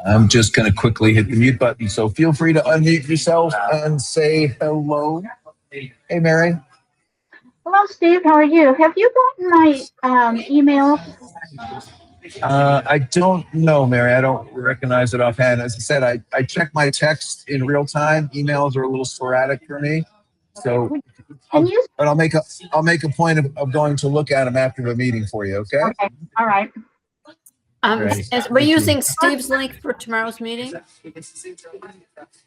I'm just going to quickly hit the mute button. So feel free to unmute yourself and say hello. Hey, Mary. Hello, Steve. How are you? Have you gotten my email? I don't know, Mary. I don't recognize it offhand. As I said, I check my text in real time. Emails are a little sporadic for me. So I'll make a point of going to look at them after the meeting for you, okay? Okay. All right. We're using Steve's link for tomorrow's meeting.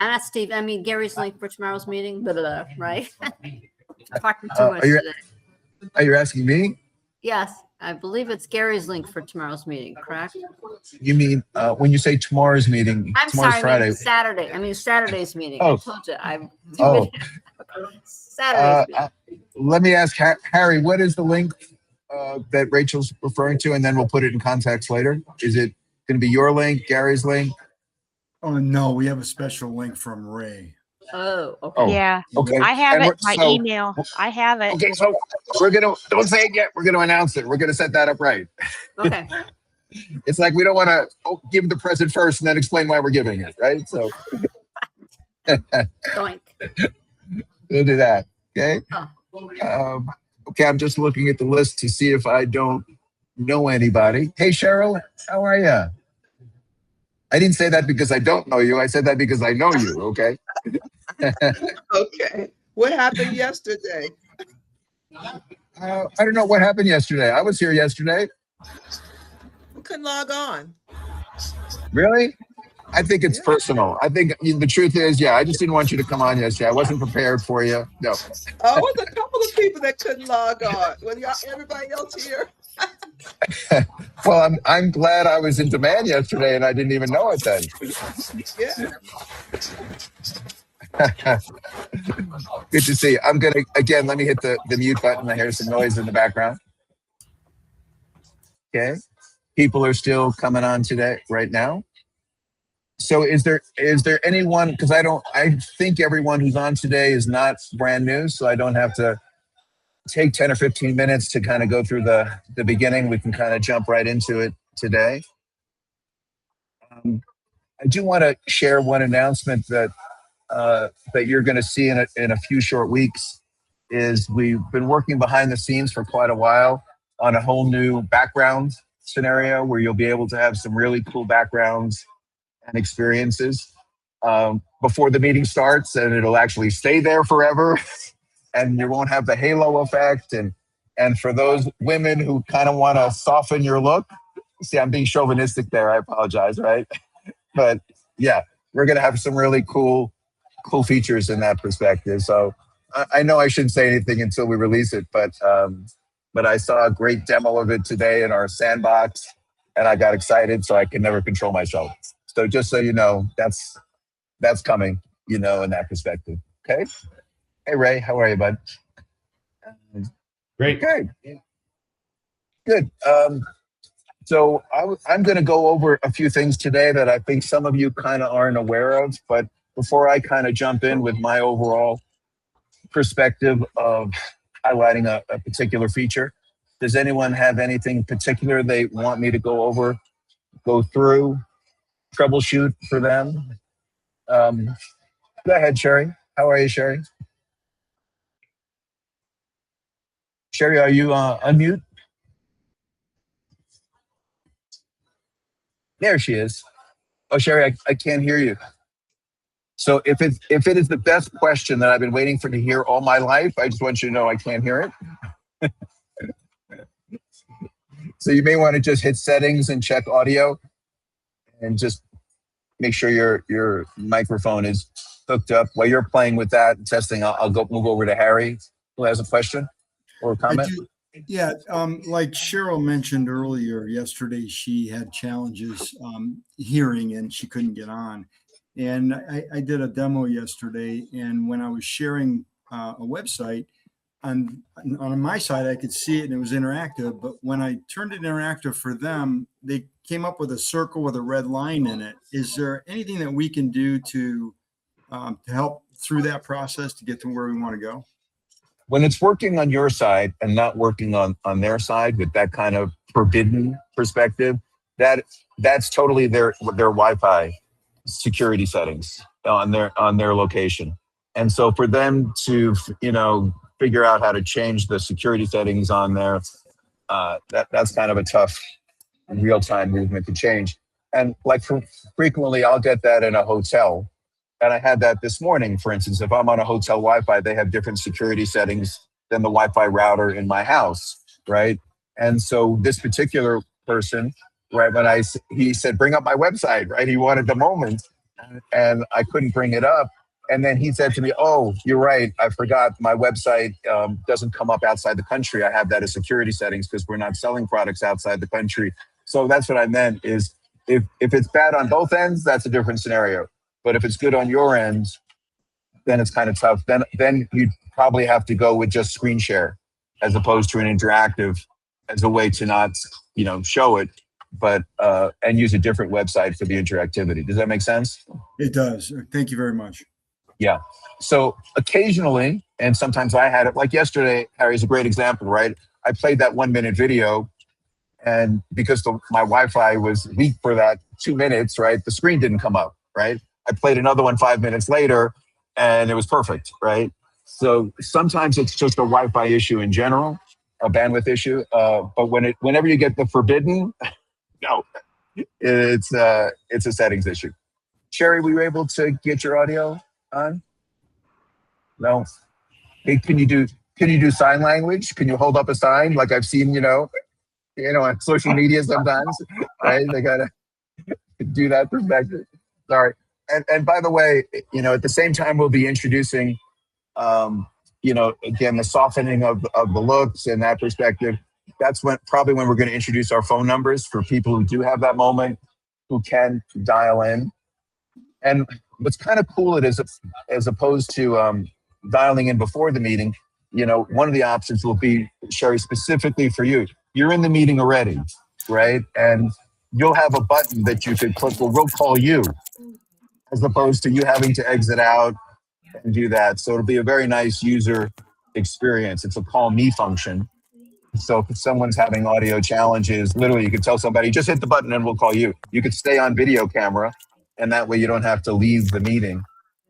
Not Steve. I mean Gary's link for tomorrow's meeting. Blah, blah, blah, right? Talking too much today. Are you asking me? Yes, I believe it's Gary's link for tomorrow's meeting. Correct? You mean when you say tomorrow's meeting? I'm tomorrow's sorry. Friday. I mean Saturday. I mean Saturday's meeting. Oh. I told you. I'm. Saturday's meeting. Let me ask Harry. What is the link that Rachel's referring to, and then we'll put it in context later? Is it going to be your link, Gary's link? Oh no, we have a special link from Ray. Oh, okay. Oh, Yeah. okay. I have it by email. I have it. Okay, so don't say it yet. We're gonna announce it. We're gonna set that up right. Okay. It's like we don't want to give the present first and then explain why we're giving it, right? So Doink. we'll do that. Okay. Oh. Okay, I'm just looking at the list to see if I don't know anybody. Hey, Cheryl, how are you? I didn't say that because I don't know you. I said that because I know you, okay? Okay. What happened yesterday? I don't know what happened yesterday. I was here yesterday. We couldn't log on. Really? I think it's personal. I think the truth is, I just didn't want you to come on yesterday. I wasn't prepared for you. No. Oh, it was a couple of people that couldn't log on. Was everybody else here? Well, I'm glad I was in demand yesterday and I didn't even know it then. Yeah. Good to see you. I'm gonna again. Let me hit the mute button. I hear some noise in the background. Okay, people are still coming on today right now. So is there anyone? Because I think everyone who's on today is not brand new, so I don't have to take 10 or 15 minutes to kind of go through the beginning. We can kind of jump right into it today. I do want to share one announcement that you're going to see in a few short weeks. Is we've been working behind the scenes for quite a while on a whole new background scenario where you'll be able to have some really cool backgrounds and experiences before the meeting starts, and it'll actually stay there forever. And you won't have the halo effect. And for those women who kind of want to soften your look, see, I'm being chauvinistic there. I apologize, right? But yeah, we're going to have some really cool features in that perspective. So I know I shouldn't say anything until we release it, but I saw a great demo of it today in our sandbox, and I got excited, so I can never control myself. So just so you know, that's coming, in that perspective. Okay. Hey, Ray, how are you, bud? Great. Good. So I'm going to go over a few things today that I think some of you kind of aren't aware of. But before I kind of jump in with my overall perspective of highlighting a particular feature, does anyone have anything particular they want me to go through, troubleshoot for them? Go ahead, Sherry. How are you, Sherry? Sherry, are you unmute? There she is. Oh, Sherry, I can't hear you. So if it is the best question that I've been waiting for to hear all my life, I just want you to know I can't hear it. So you may want to just hit settings and check audio and just make sure your microphone is hooked up. While you're playing with that and testing, I'll move over to Harry, who has a question or a comment. Yeah, like Cheryl mentioned earlier, yesterday she had challenges hearing and she couldn't get on. And I did a demo yesterday, and when I was sharing a website, on my side, I could see it and it was interactive. But when I turned it interactive for them, they came up with a circle with a red line in it. Is there anything that we can do to help through that process to get to where we want to go? when it's working on your side and not working on their side with that kind of forbidden perspective, that's totally their Wi-Fi security settings on their location. And so for them to, figure out how to change the security settings on there, that's kind of a tough real-time movement to change. And like frequently I'll get that in a hotel. And I had that this morning, for instance. If I'm on a hotel Wi-Fi, they have different security settings than the Wi-Fi router in my house, right? And so this particular person, right, he said, bring up my website, right? He wanted the moment, and I couldn't bring it up. And then he said to me, oh, you're right, I forgot my website doesn't come up outside the country. I have that as security settings because we're not selling products outside the country. So that's what I meant is if it's bad on both ends, that's a different scenario. But if it's good on your end, then it's kind of tough. Then you'd probably have to go with just screen share as opposed to an interactive as a way to not, show it, but and use a different website for the interactivity. Does that make sense? It does. Thank you very much. Yeah. So occasionally, and sometimes I had it, like yesterday, Harry's a great example, right? I played that 1 minute video, and because my Wi-Fi was weak for that 2 minutes, right? The screen didn't come up, right? I played another one 5 minutes later, and it was perfect, right? So sometimes it's just a Wi-Fi issue in general, a bandwidth issue. But whenever you get the forbidden, no, it's a settings issue. Sherry, were you able to get your audio on? No. Hey, can you do sign language? Can you hold up a sign like I've seen, on social media sometimes, right? They gotta do that perspective. Sorry. And by the way, at the same time, we'll be introducing, again, the softening of the looks and that perspective. That's probably when we're going to introduce our phone numbers for people who do have that moment, who can dial in. And what's kind of cool it is, as opposed to dialing in before the meeting, one of the options will be, Sherry, specifically for you. You're in the meeting already, right? And you'll have a button that you could click, well, we'll call you, as opposed to you having to exit out and do that. So it'll be a very nice user experience. It's a call me function. So if someone's having audio challenges, literally you could tell somebody, just hit the button and we'll call you. You could stay on video camera, and that way you don't have to leave the meeting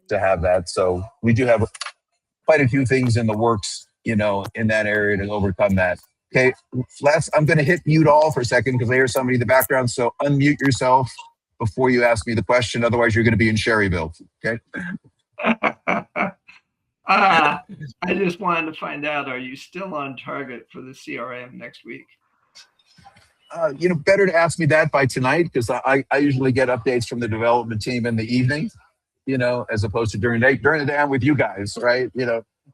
to have that. So we do have quite a few things in the works, in that area to overcome that. Okay, I'm going to hit mute all for a second because I hear somebody in the background. So unmute yourself before you ask me the question. Otherwise, you're going to be in Sherryville. Okay. I just wanted to find out, are you still on target for the CRM next week? Better to ask me that by tonight, because I usually get updates from the development team in the evening, as opposed to during the day. During the day, I'm with you guys, right?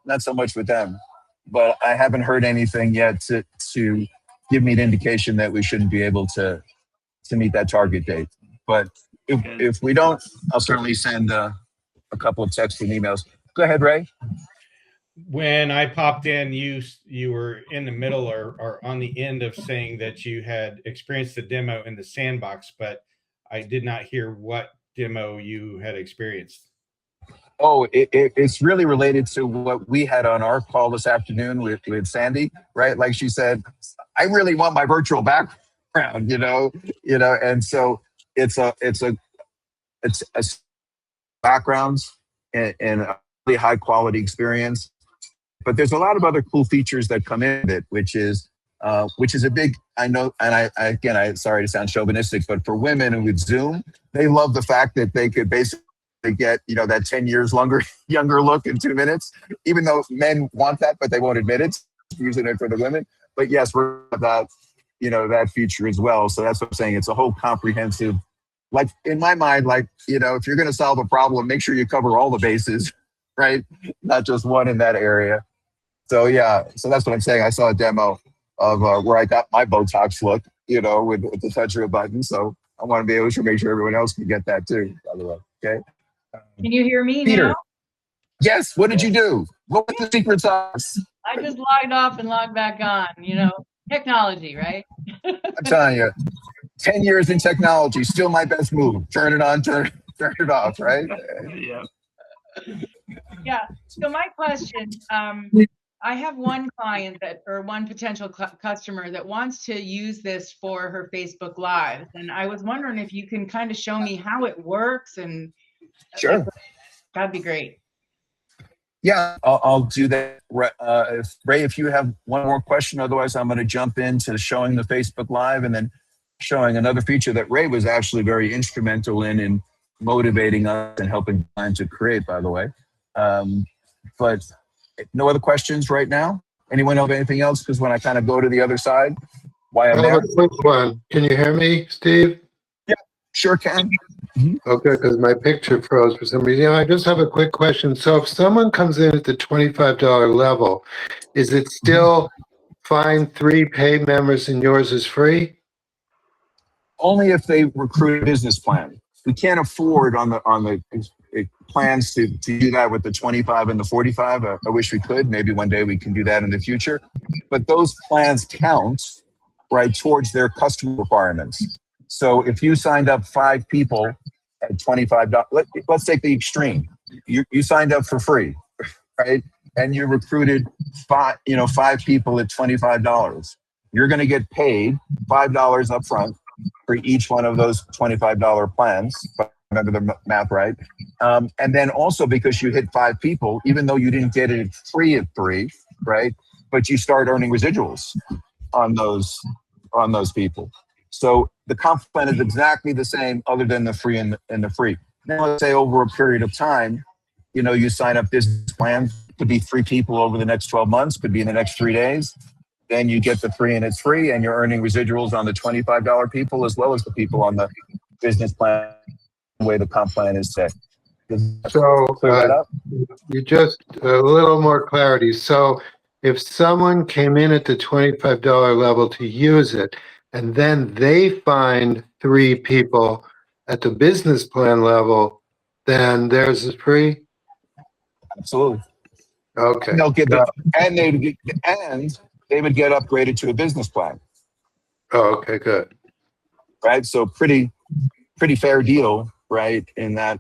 Not so much with them. But I haven't heard anything yet to give me an indication that we shouldn't be able to meet that target date. But if we don't, I'll certainly send a couple of texts and emails. Go ahead, Ray. When I popped in, you were in the middle or on the end of saying that you had experienced the demo in the sandbox, but I did not hear what demo you had experienced. Oh, it's really related to what we had on our call this afternoon with Sandy, right? Like she said, I really want my virtual background, and so it's a backgrounds and a really high quality experience. But there's a lot of other cool features that come in it, which is a big, I know, and I'm sorry to sound chauvinistic, but for women and with Zoom, they love the fact that they could basically get, that 10 years younger look in 2 minutes, even though men want that, but they won't admit it, using it for the women. But yes, we're about, that feature as well. So that's what I'm saying. It's a whole comprehensive, like in my mind, like, if you're going to solve a problem, make sure you cover all the bases, right? Not just one in that area. So yeah, so that's what I'm saying. I saw a demo of where I got my Botox look, with the touch of a button. So I want to be able to make sure everyone else can get that too, by the way. Okay. Can you hear me Peter, now? yes. What did you do? What was the secret sauce? I just logged off and logged back on. Technology, right? I'm telling you, 10 years in technology, still my best move. Turn it on, turn it off, right? Yeah. Yeah. So my question, I have one client or one potential customer that wants to use this for her Facebook Live. And I was wondering if you can kind of show me how it works and Sure. that'd be great. Yeah, I'll do that. Ray, if you have one more question, otherwise I'm going to jump into showing the Facebook Live and then showing another feature that Ray was actually very instrumental in motivating us and helping clients to create, by the way. But no other questions right now? Anyone have anything else? Because when I kind of go to the other side, why I'm I there? have a quick one. Can you hear me, Steve? Yeah, sure can. Okay, because my picture froze for some reason. I just have a quick question. So if someone comes in at the $25 level, is it still fine 3 paid members and yours is free? Only if they recruit a business plan. We can't afford on the plans to do that with the 25 and the 45. I wish we could. Maybe one day we can do that in the future. But those plans count, right, towards their customer requirements. So if you signed up 5 people at $25, let's take the extreme. You signed up for free, right? And you recruited 5 people at $25. You're going to get paid $5 up front for each one of those $25 plans, if I remember the math right. And then also because you hit 5 people, even though you didn't get it free at 3, right? But you start earning residuals on those people. So the comp plan is exactly the same other than the free and the free. Now let's say over a period of time, you sign up business plans, could be 3 people over the next 12 months, could be in the next 3 days. Then you get the free and it's free, and you're earning residuals on the $25 people as well as the people on the business plan, the way the comp plan is set. So Clear that up? you just a little more clarity. So if someone came in at the $25 level to use it, and then they find 3 people at the business plan level, then theirs is free? Absolutely. Okay. And they'll get and they would get upgraded to a business plan. Oh, okay, good. Right? So pretty fair deal, right, in that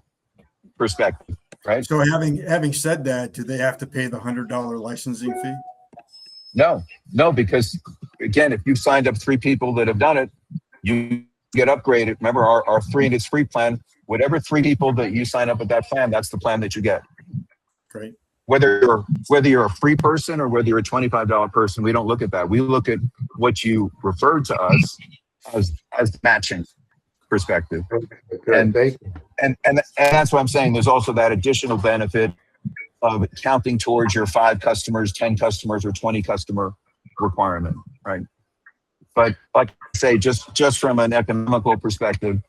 perspective, right? So having said that, do they have to pay the $100 licensing fee? No, because again, if you've signed up 3 people that have done it, you get upgraded. Remember our 3 and it's free plan, whatever 3 people that you sign up with that plan, that's the plan that you get. Great. Whether you're a free person or whether you're a $25 person, we don't look at that. We look at what you referred to us as matching perspective. And that's what I'm saying. There's also that additional benefit of counting towards your 5 customers, 10 customers, or 20 customer requirement, right? But like I say, just from an economical perspective,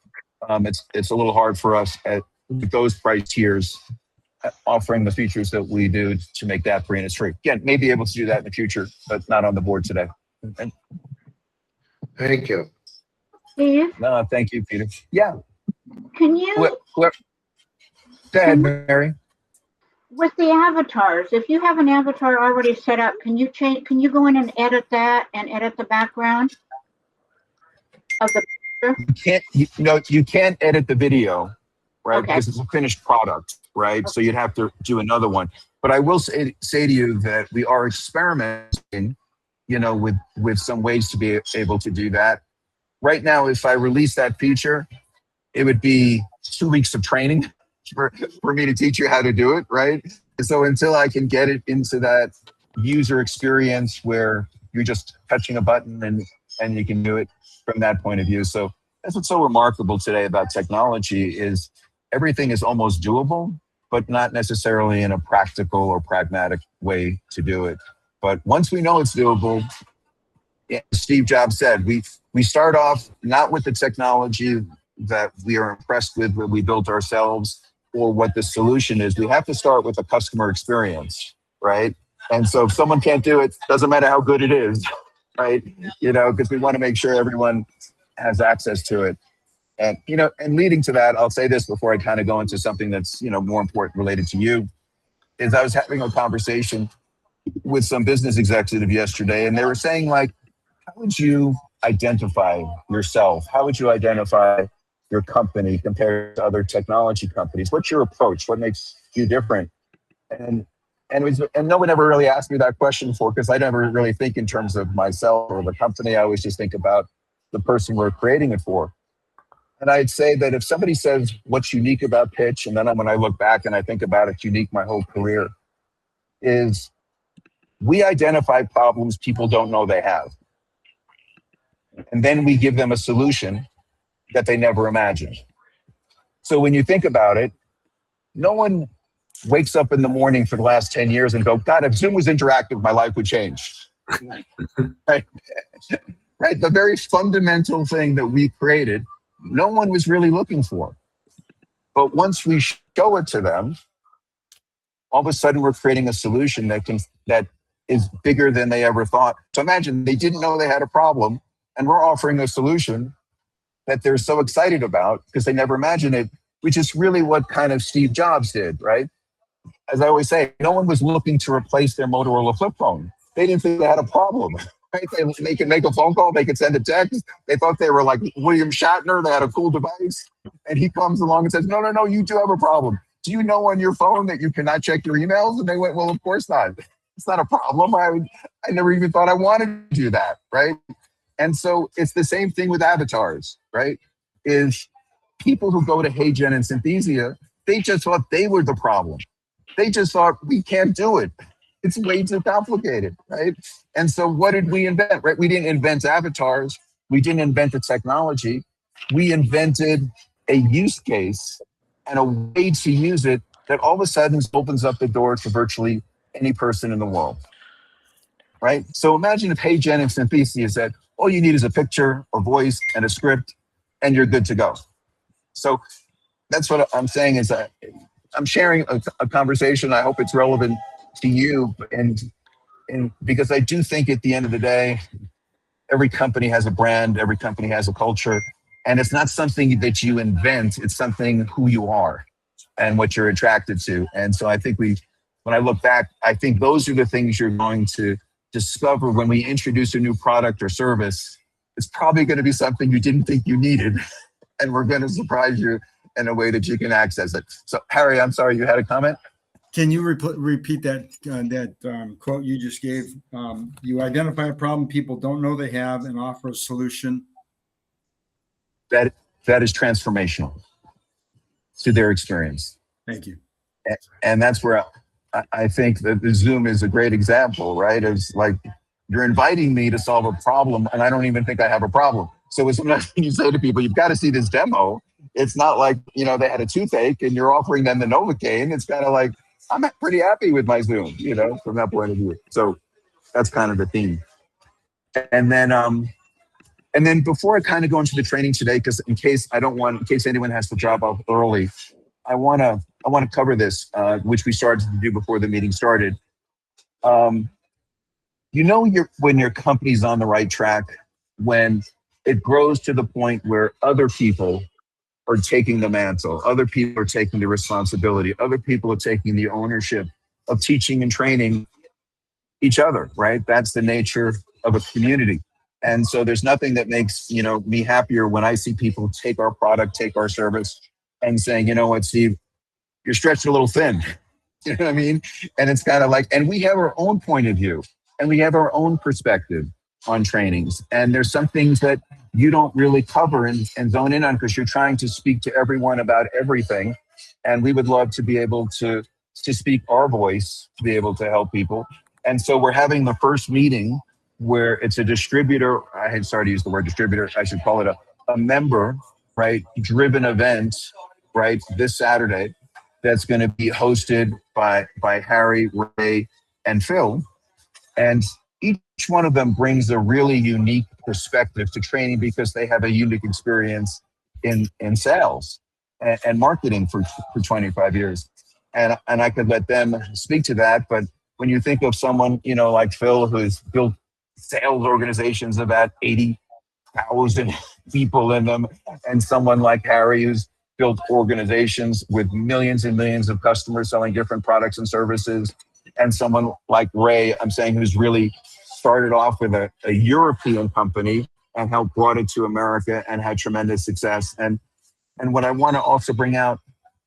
it's a little hard for us at those price tiers offering the features that we do to make that free and it's free. Again, may be able to do that in the future, but not on the board today. Okay. Thank you. Steve, No, thank you, Peter. Yeah. can you, Go ahead, Mary. with the avatars, if you have an avatar already set up, can you go in and edit that and edit the background of the picture? You can't edit the video, right? Okay. Because it's a finished product, right? So you'd have to do another one. But I will say to you that we are experimenting, with some ways to be able to do that. Right now, if I release that feature, it would be 2 weeks of training for me to teach you how to do it, right? So until I can get it into that user experience where you're just touching a button and you can do it from that point of view. So that's what's so remarkable today about technology is everything is almost doable, but not necessarily in a practical or pragmatic way to do it. But once we know it's doable, Steve Jobs said, we start off not with the technology that we are impressed with, what we built ourselves, or what the solution is. We have to start with a customer experience, right? And so if someone can't do it, doesn't matter how good it is, right? Because we want to make sure everyone has access to it. And, and leading to that, I'll say this before I kind of go into something that's, more important related to you, is I was having a conversation with some business executive yesterday, and they were saying, like, how would you identify yourself? How would you identify your company compared to other technology companies? What's your approach? What makes you different? And and no one ever really asked me that question before, because I never really think in terms of myself or the company. I always just think about the person we're creating it for. And I'd say that if somebody says what's unique about Pxch, and then when I look back and I think about it's unique my whole career, is we identify problems people don't know they have. And then we give them a solution that they never imagined. So when you think about it, no one wakes up in the morning for the last 10 years and go, God, if Zoom was interactive, my life would change. Right? Right? The very fundamental thing that we created, no one was really looking for. But once we show it to them, all of a sudden we're creating a solution that is bigger than they ever thought. So imagine they didn't know they had a problem, and we're offering a solution that they're so excited about because they never imagined it, which is really what kind of Steve Jobs did, right? As I always say, no one was looking to replace their Motorola flip phone. They didn't think they had a problem, right? They could make a phone call, they could send a text. They thought they were like William Shatner, they had a cool device. And he comes along and says, no, you do have a problem. Do you know on your phone that you cannot check your emails? And they went, well, of course not. It's not a problem. I never even thought I wanted to do that, right? And so it's the same thing with avatars, right? Is people who go to HeyGen and Synthesia, they just thought they were the problem. They just thought, we can't do it. It's way too complicated, right? And so what did we invent, right? We didn't invent avatars. We didn't invent the technology. We invented a use case and a way to use it that all of a sudden opens up the door to virtually any person in the world, right? So imagine if HeyGen and Synthesia said, all you need is a picture, a voice, and a script, and you're good to go. So that's what I'm saying is that I'm sharing a conversation. I hope it's relevant to you, and because I do think at the end of the day, every company has a brand, every company has a culture, and it's not something that you invent, it's something who you are and what you're attracted to. And so I think when I look back, I think those are the things you're going to discover when we introduce a new product or service. It's probably going to be something you didn't think you needed, and we're going to surprise you in a way that you can access it. So Harry, I'm sorry, you had a comment? Can you repeat that quote you just gave? You identify a problem people don't know they have and offer a solution. That is transformational to their experience. Thank you. And that's where I think that the Zoom is a great example, right? It's like you're inviting me to solve a problem, and I don't even think I have a problem. So sometimes when you say to people, you've got to see this demo, it's not like, they had a toothache and you're offering them the Novocaine. It's kind of like, I'm pretty happy with my Zoom, from that point of view. So that's kind of the theme. And then before I kind of go into the training today, because in case anyone has to drop off early, I want to cover this, which we started to do before the meeting started. When your company's on the right track, when it grows to the point where other people are taking the mantle, other people are taking the responsibility, other people are taking the ownership of teaching and training each other, right? That's the nature of a community. And so there's nothing that makes, me happier when I see people take our product, take our service, and saying, you know what, Steve, you're stretched a little thin. You know what I mean? And it's kind of like, and we have our own point of view, and we have our own perspective on trainings. And there's some things that you don't really cover and zone in on because you're trying to speak to everyone about everything. And we would love to be able to speak our voice, to be able to help people. And so we're having the first meeting where it's a distributor. I started to use the word distributor. I should call it a member, right, driven event, right, this Saturday that's going to be hosted by Harry, Ray, and Phil. And each one of them brings a really unique perspective to training because they have a unique experience in sales and marketing for 25 years. And I could let them speak to that. But when you think of someone, like Phil, who's built sales organizations of about 80,000 people in them, and someone like Harry, who's built organizations with millions and millions of customers selling different products and services, and someone like Ray, I'm saying, who's really started off with a European company and helped brought it to America and had tremendous success. And what I want to also bring out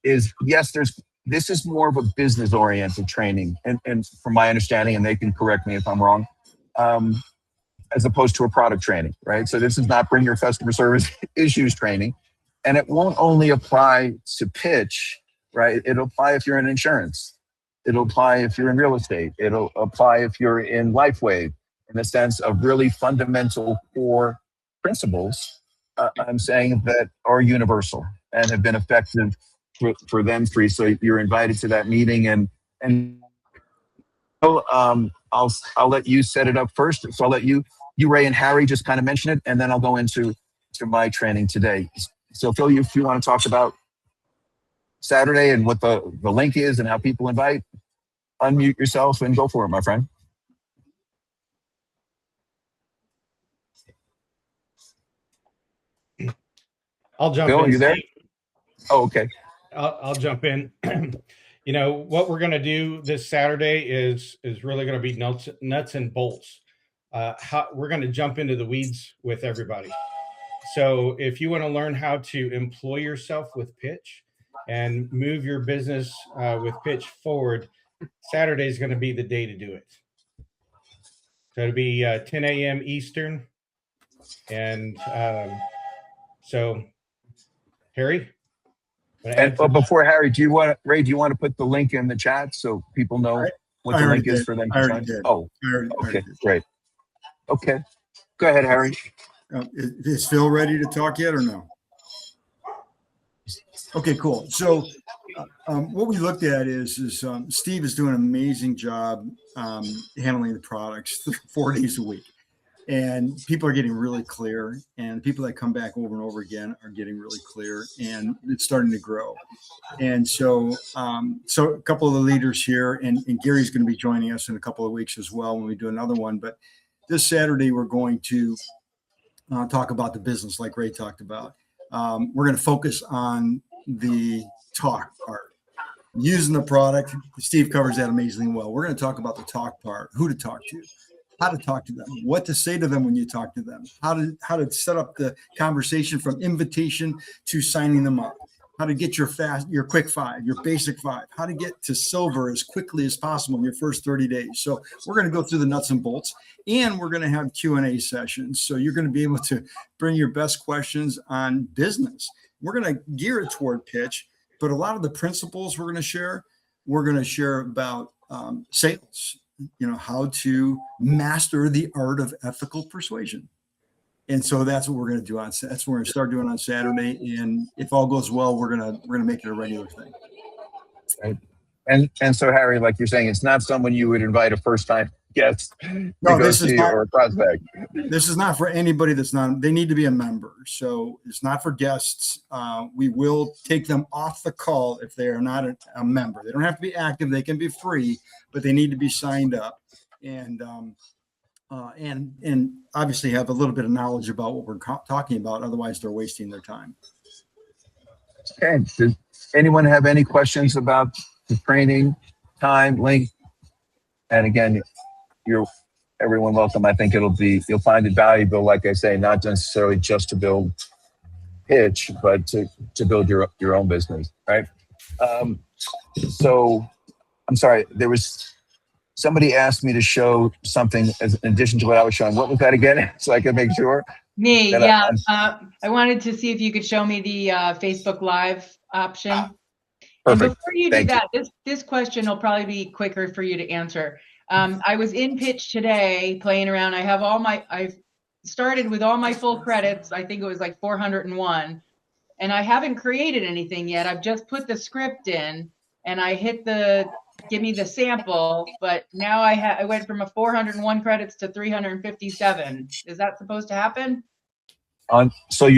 is, yes, there's this is more of a business oriented training, and from my understanding, and they can correct me if I'm wrong, as opposed to a product training, right? So this is not bring your customer service issues training, and it won't only apply to pitch, right? It'll apply if you're in insurance. It'll apply if you're in real estate. It'll apply if you're in LifeWave, in the sense of really fundamental core principles, I'm saying, that are universal and have been effective for them three. So you're invited to that meeting, and I'll let you set it up first. So I'll let you, Ray and Harry, just kind of mention it, and then I'll go into my training today. So Phil, if you want to talk about Saturday and what the link is and how people invite, unmute yourself and go for it, my friend. I'll jump Bill, in. are you there? Oh, okay. I'll jump in. You know, what we're going to do this Saturday is really going to be nuts and bolts. We're going to jump into the weeds with everybody. So if you want to learn how to employ yourself with Pxch and move your business with Pxch forward, Saturday is going to be the day to do it. So it'll be 10 a.m. Eastern. And so, Harry? And before Harry, Ray, do you want to put the link in the chat so people know what the link is for them to join? Oh, okay, great. Okay, go ahead, Harry. Is Phil ready to talk yet or no? Okay, cool. So what we looked at is Steve is doing an amazing job handling the products 4 days a week. And people are getting really clear, and people that come back over and over again are getting really clear, and it's starting to grow. And so, so a couple of the leaders here, and Gary's going to be joining us in a couple of weeks as well when we do another one. But this Saturday, we're going to talk about the business like Ray talked about. We're going to focus on the talk part, using the product. Steve covers that amazingly well. We're going to talk about the talk part, who to talk to, how to talk to them, what to say to them when you talk to them, how to set up the conversation from invitation to signing them up, how to get your quick 5, your basic 5, how to get to silver as quickly as possible in your first 30 days. So we're going to go through the nuts and bolts, and we're going to have Q&A sessions. So you're going to be able to bring your best questions on business. We're going to gear it toward Pxch, but a lot of the principles we're going to share about sales. You know, how to master the art of ethical persuasion. And so that's what we're going to do that's what we're going to start doing on Saturday. And if all goes well, we're going to make it a regular thing. Right. And so Harry, like you're saying, it's not someone you would invite a first time guest to go see or a prospect. This is not for anybody they need to be a member. So it's not for guests. We will take them off the call if they are not a member. They don't have to be active. They can be free, but they need to be signed up and obviously have a little bit of knowledge about what we're talking about. Otherwise, they're wasting their time. Okay. Does anyone have any questions about the training time link? And again, you're everyone welcome. I think you'll find it valuable, like I say, not necessarily just to build Pxch, but to build your own business, right? So I'm sorry, there was somebody asked me to show something as in addition to what I was showing. What was that again? So I can make sure. Me, yeah. I wanted to see if you could show me the Facebook Live option. Perfect. And before you do that, this question will probably be quicker for you to answer. I was in Pxch today playing around. I started with all my full credits. I think it was like 401, and I haven't created anything yet. I've just put the script in, and I hit give me the sample, but now I went from a 401 credits to 357. Is that supposed to happen? So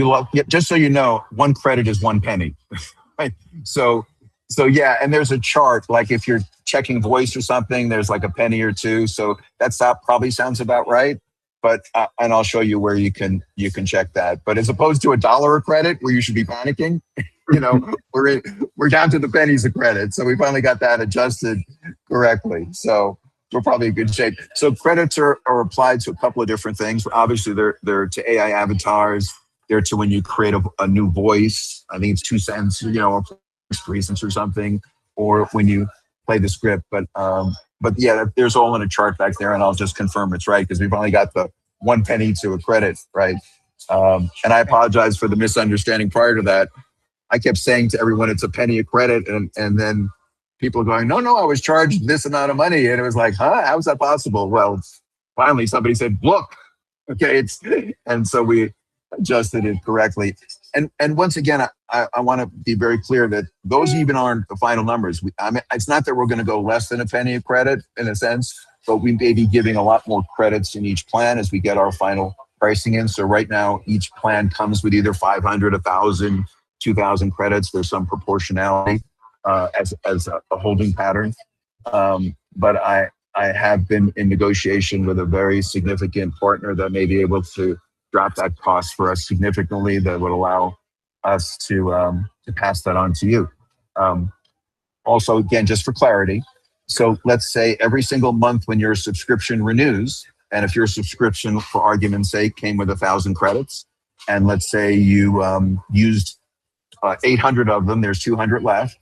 just so you know, 1 credit is 1 penny, right? So yeah, and there's a chart, like if you're checking voice or something, there's like a penny or 2. So that probably sounds about right. But and I'll show you where you can check that. But as opposed to $1 a credit, where you should be panicking, you know, we're down to the pennies a credit. So we finally got that adjusted correctly. So we're probably in good shape. So credits are applied to a couple of different things. Obviously, they're to AI avatars. They're to when you create a new voice. I think it's 2 cents, you know, or 3 cents or something. or when you play the script. But yeah, there's all in a chart back there, and I'll just confirm it's right because we've only got the 1 penny to a credit, right? And I apologize for the misunderstanding prior to that. I kept saying to everyone it's a penny a credit, and then people going, no, I was charged this amount of money, and it was like, huh? How is that possible? Well, finally somebody said, look, okay, and so we adjusted it correctly. And once again, I want to be very clear that those even aren't the final numbers. I mean, it's not that we're going to go less than a penny of credit in a sense, but we may be giving a lot more credits in each plan as we get our final pricing in. So right now, each plan comes with either 500, 1,000, 2,000 credits. There's some proportionality as a holding pattern. But I have been in negotiation with a very significant partner that may be able to drop that cost for us significantly, that would allow us to pass that on to you. Also, again, just for clarity, so let's say every single month when your subscription renews, and if your subscription, for argument's sake, came with 1,000 credits, and let's say you used 800 of them, there's 200 left,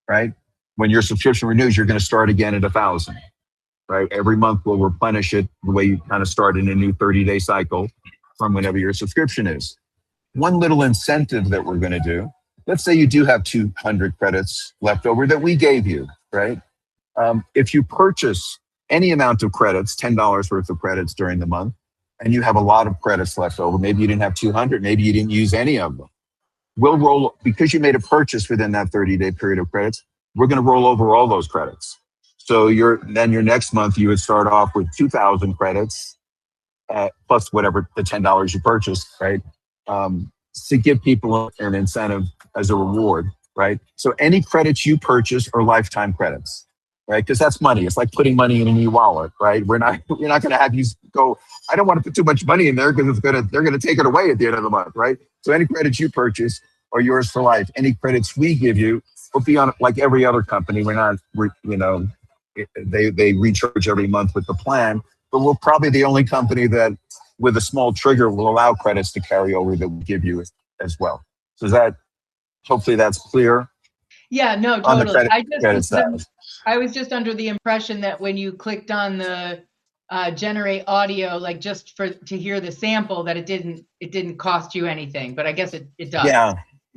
right? When your subscription renews, you're going to start again at 1,000, right? Every month we'll replenish it the way you kind of start in a new 30-day cycle from whenever your subscription is. One little incentive that we're going to do, let's say you do have 200 credits left over that we gave you, right? If you purchase any amount of credits, $10 worth of credits during the month, and you have a lot of credits left over, maybe you didn't have 200, maybe you didn't use any of them. We'll roll, because you made a purchase within that 30-day period of credits, we're going to roll over all those credits. So then your next month, you would start off with 2,000 credits, plus whatever the $10 you purchased, right? To give people an incentive as a reward, right? So any credits you purchase are lifetime credits, right? Because that's money. It's like putting money in an e-wallet, right? You're not going to have you go, I don't want to put too much money in there because they're going to take it away at the end of the month, right? So any credits you purchase are yours for life. Any credits we give you will be on, like every other company. They recharge every month with the plan, but we're probably the only company that with a small trigger will allow credits to carry over that we give you as well. So hopefully that's clear. Yeah, no, totally. I was just under the impression that when you clicked on the generate audio, like just to hear the sample, that it didn't cost you anything, but I guess it does. Yeah.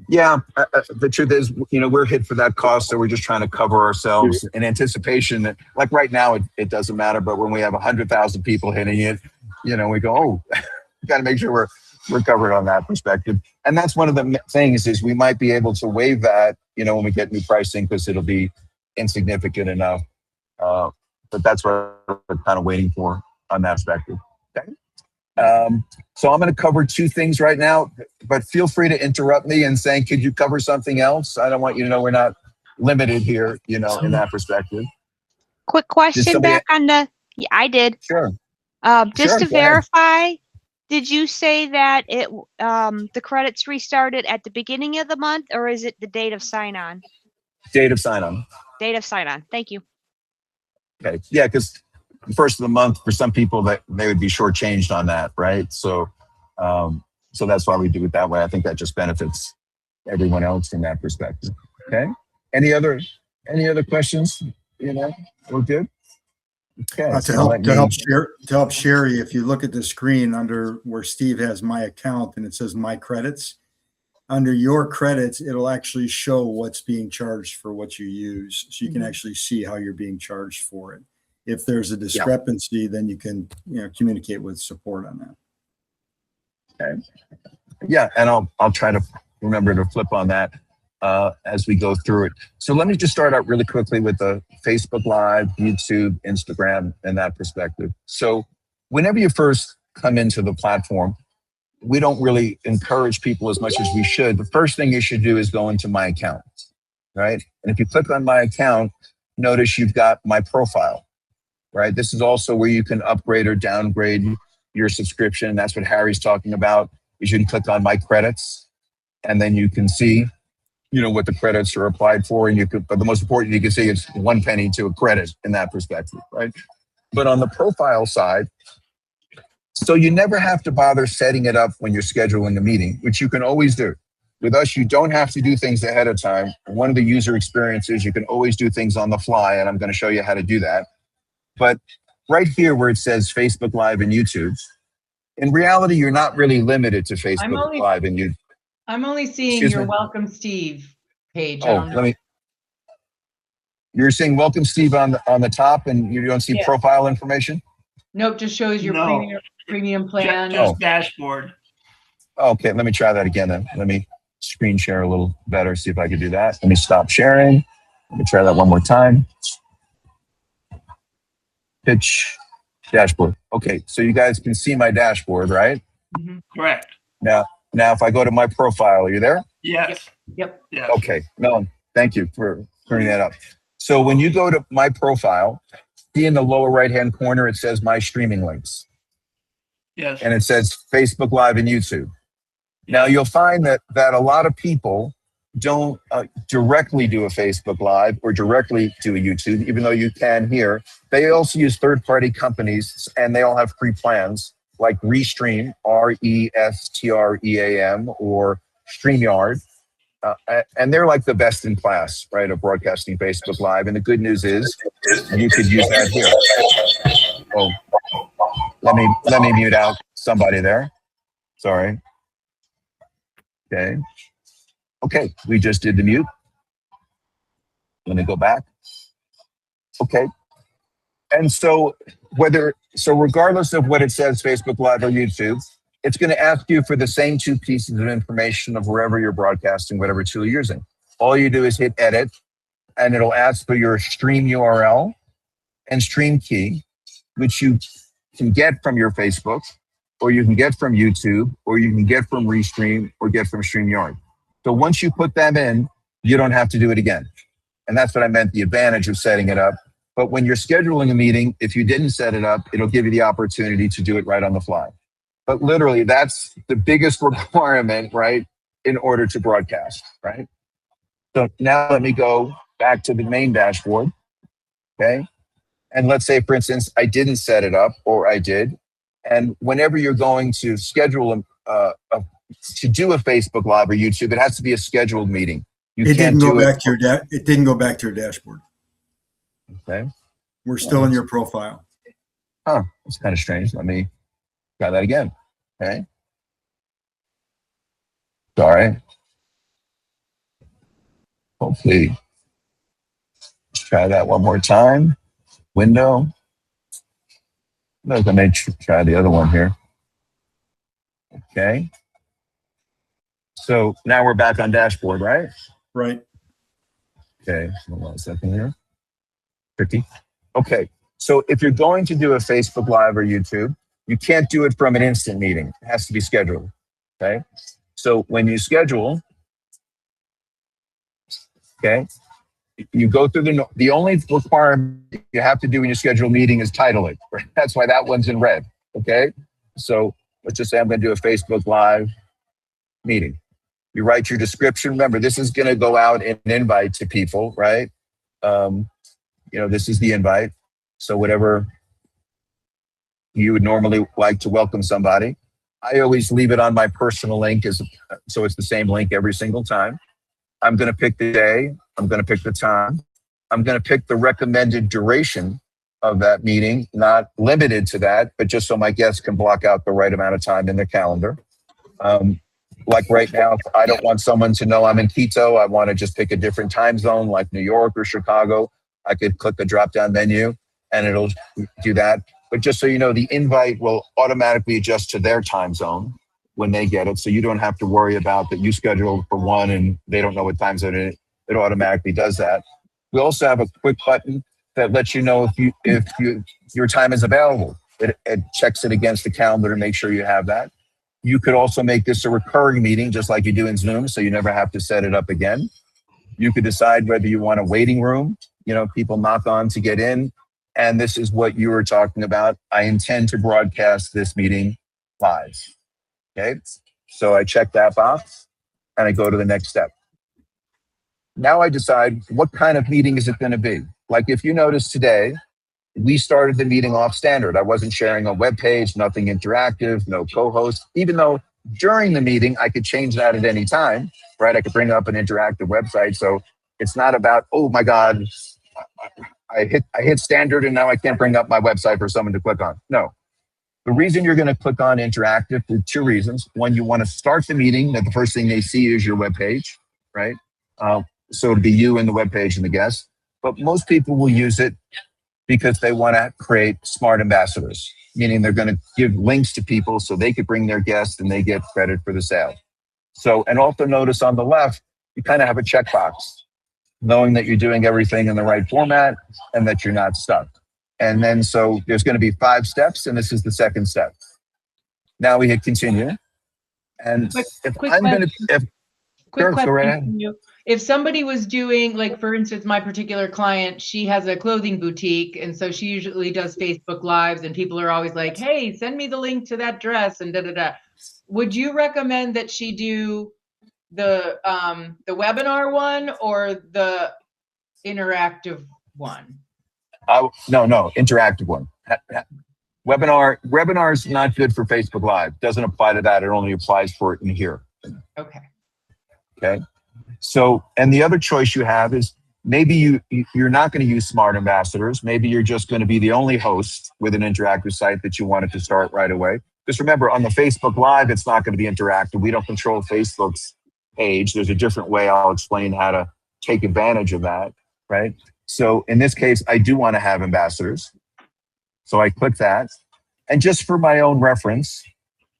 The truth is, we're hit for that cost, so we're just trying to cover ourselves in anticipation that, like right now, it doesn't matter, but when we have 100,000 people hitting it, we go, oh, we got to make sure we're covered on that perspective. And that's one of the things is we might be able to waive that, when we get new pricing, because it'll be insignificant enough. But that's what we're kind of waiting for on that perspective. Okay. So I'm going to cover two things right now, but feel free to interrupt me and saying, could you cover something else? I don't want you to know we're not limited here, in that perspective. Quick question back on the, yeah, I did. Sure. Just to verify, did you say that the credits restarted at the beginning of the month, or is it the date of sign-on? Date of sign-on. Date of sign-on. Thank you. Okay. Yeah, because first of the month for some people that they would be shortchanged on that, right? So that's why we do it that way. I think that just benefits everyone else from that perspective. Okay. Any other questions? We're good. Okay. To help Sherry, if you look at the screen under where Steve has my account and it says my credits, under your credits, it'll actually show what's being charged for what you use. So you can actually see how you're being charged for it. If there's a discrepancy, then you can communicate with support on that. Okay. Yeah, and I'll try to remember to flip on that as we go through it. So let me just start out really quickly with the Facebook Live, YouTube, Instagram, and that perspective. So whenever you first come into the platform, we don't really encourage people as much as we should. The first thing you should do is go into my account, right? And if you click on my account, notice you've got my profile. Right. This is also where you can upgrade or downgrade your subscription. That's what Harry's talking about. You should click on my credits, and then you can see, what the credits are applied for. And but the most important, you can see it's 1 penny to a credit in that perspective, right? But on the profile side, so you never have to bother setting it up when you're scheduling a meeting, which you can always do. with us, you don't have to do things ahead of time. One of the user experiences, you can always do things on the fly, and I'm going to show you how to do that. But right here where it says Facebook Live and YouTube, in reality, you're not really limited to Facebook Live and YouTube. I'm only seeing Excuse your me? Welcome Steve page. Oh, you're seeing Welcome Steve on the top, and you don't see Yeah. profile information? Nope, just shows your No. premium plan. Just dashboard. Okay, let me try that again then. Let me screen share a little better, see if I can do that. Let me stop sharing. Let me try that one more time. Pitch dashboard. Okay, so you guys can see my dashboard, right? Correct. Now, if I go to my profile, are you there? Yes. Yep. Yes. Okay, Melon, thank you for turning that up. So when you go to my profile, see in the lower right-hand corner, it says my streaming links. Yes. And it says Facebook Live and YouTube. Now you'll find that a lot of people don't directly do a Facebook Live or directly do a YouTube, even though you can here. They also use third-party companies, and they all have free plans like Restream, RESTREAM, or StreamYard. And they're like the best in class, right, of broadcasting Facebook Live. And the good news is you could use that here. Oh, let me mute out somebody there. Sorry. Okay, we just did the mute. Let me go back. Okay. And so regardless of what it says, Facebook Live or YouTube, it's going to ask you for the same two pieces of information of wherever you're broadcasting, whatever tool you're using. All you do is hit edit, and it'll ask for your stream URL and stream key, which you can get from your Facebook, or you can get from YouTube, or you can get from Restream, or get from StreamYard. So once you put them in, you don't have to do it again. And that's what I meant, the advantage of setting it up. But when you're scheduling a meeting, if you didn't set it up, it'll give you the opportunity to do it right on the fly. But literally, that's the biggest requirement, right, in order to broadcast, right? So now let me go back to the main dashboard, okay? And let's say, for instance, I didn't set it up, or I did. And whenever you're going to schedule to do a Facebook Live or YouTube, it has to be a scheduled meeting. It didn't go back to your dashboard. Okay. We're still in your profile. Huh, that's kind of strange. Let me try that again. Okay. Sorry. Hopefully, let's try that one more time. Window. I may try the other one here. Okay. So now we're back on dashboard, right? Right. Okay. Hold on a second here. Tricky. Okay. So if you're going to do a Facebook Live or YouTube, you can't do it from an instant meeting. It has to be scheduled. Okay. So when you schedule, okay, you go through the only requirement you have to do when you schedule a meeting is title it. That's why that one's in red. Okay. So let's just say I'm going to do a Facebook Live meeting. You write your description. Remember, this is going to go out in an invite to people, right? This is the invite. So whatever you would normally like to welcome somebody, I always leave it on my personal link, so it's the same link every single time. I'm going to pick the day. I'm going to pick the time. I'm going to pick the recommended duration of that meeting, not limited to that, but just so my guests can block out the right amount of time in their calendar. Like right now, if I don't want someone to know I'm in Quito, I want to just pick a different time zone like New York or Chicago. I could click the drop-down menu and it'll do that. But just so you know, the invite will automatically adjust to their time zone when they get it. So you don't have to worry about that you scheduled for one and they don't know what time zone it is. It automatically does that. We also have a quick button that lets you know if your time is available. It checks it against the calendar to make sure you have that. You could also make this a recurring meeting, just like you do in Zoom, so you never have to set it up again. You could decide whether you want a waiting room, people knock on to get in. And this is what you were talking about. I intend to broadcast this meeting live. Okay. So I check that box and I go to the next step. Now I decide what kind of meeting is it going to be? Like if you notice today, we started the meeting off standard. I wasn't sharing a web page, nothing interactive, no co-host, even though during the meeting, I could change that at any time, right? I could bring up an interactive website. So it's not about, oh my God, I hit standard and now I can't bring up my website for someone to click on. No. The reason you're going to click on interactive for two reasons. One, you want to start the meeting, that the first thing they see is your webpage, right? So it'll be you and the webpage and the guest. But most people will use it because they want to create smart ambassadors, meaning they're going to give links to people so they could bring their guests and they get credit for the sale. So, and also notice on the left, you kind of have a checkbox, knowing that you're doing everything in the right format and that you're not stuck. And then, so there's going to be 5 steps, and this is the second step. Now we hit continue. And if somebody was doing, like, for instance, my particular client, she has a clothing boutique. And so she usually does Facebook Lives, and people are always like, hey, send me the link to that dress and da-da-da. Would you recommend that she do the webinar one or the interactive one? No, interactive one. Webinar is not good for Facebook Live. Doesn't apply to that. It only applies for it in here. Okay. So, and the other choice you have is maybe you're not going to use smart ambassadors. Maybe you're just going to be the only host with an interactive site that you wanted to start right away. Because remember, on the Facebook Live, it's not going to be interactive. We don't control Facebook's page. There's a different way. I'll explain how to take advantage of that, right? So in this case, I do want to have ambassadors. So I click that. And just for my own reference,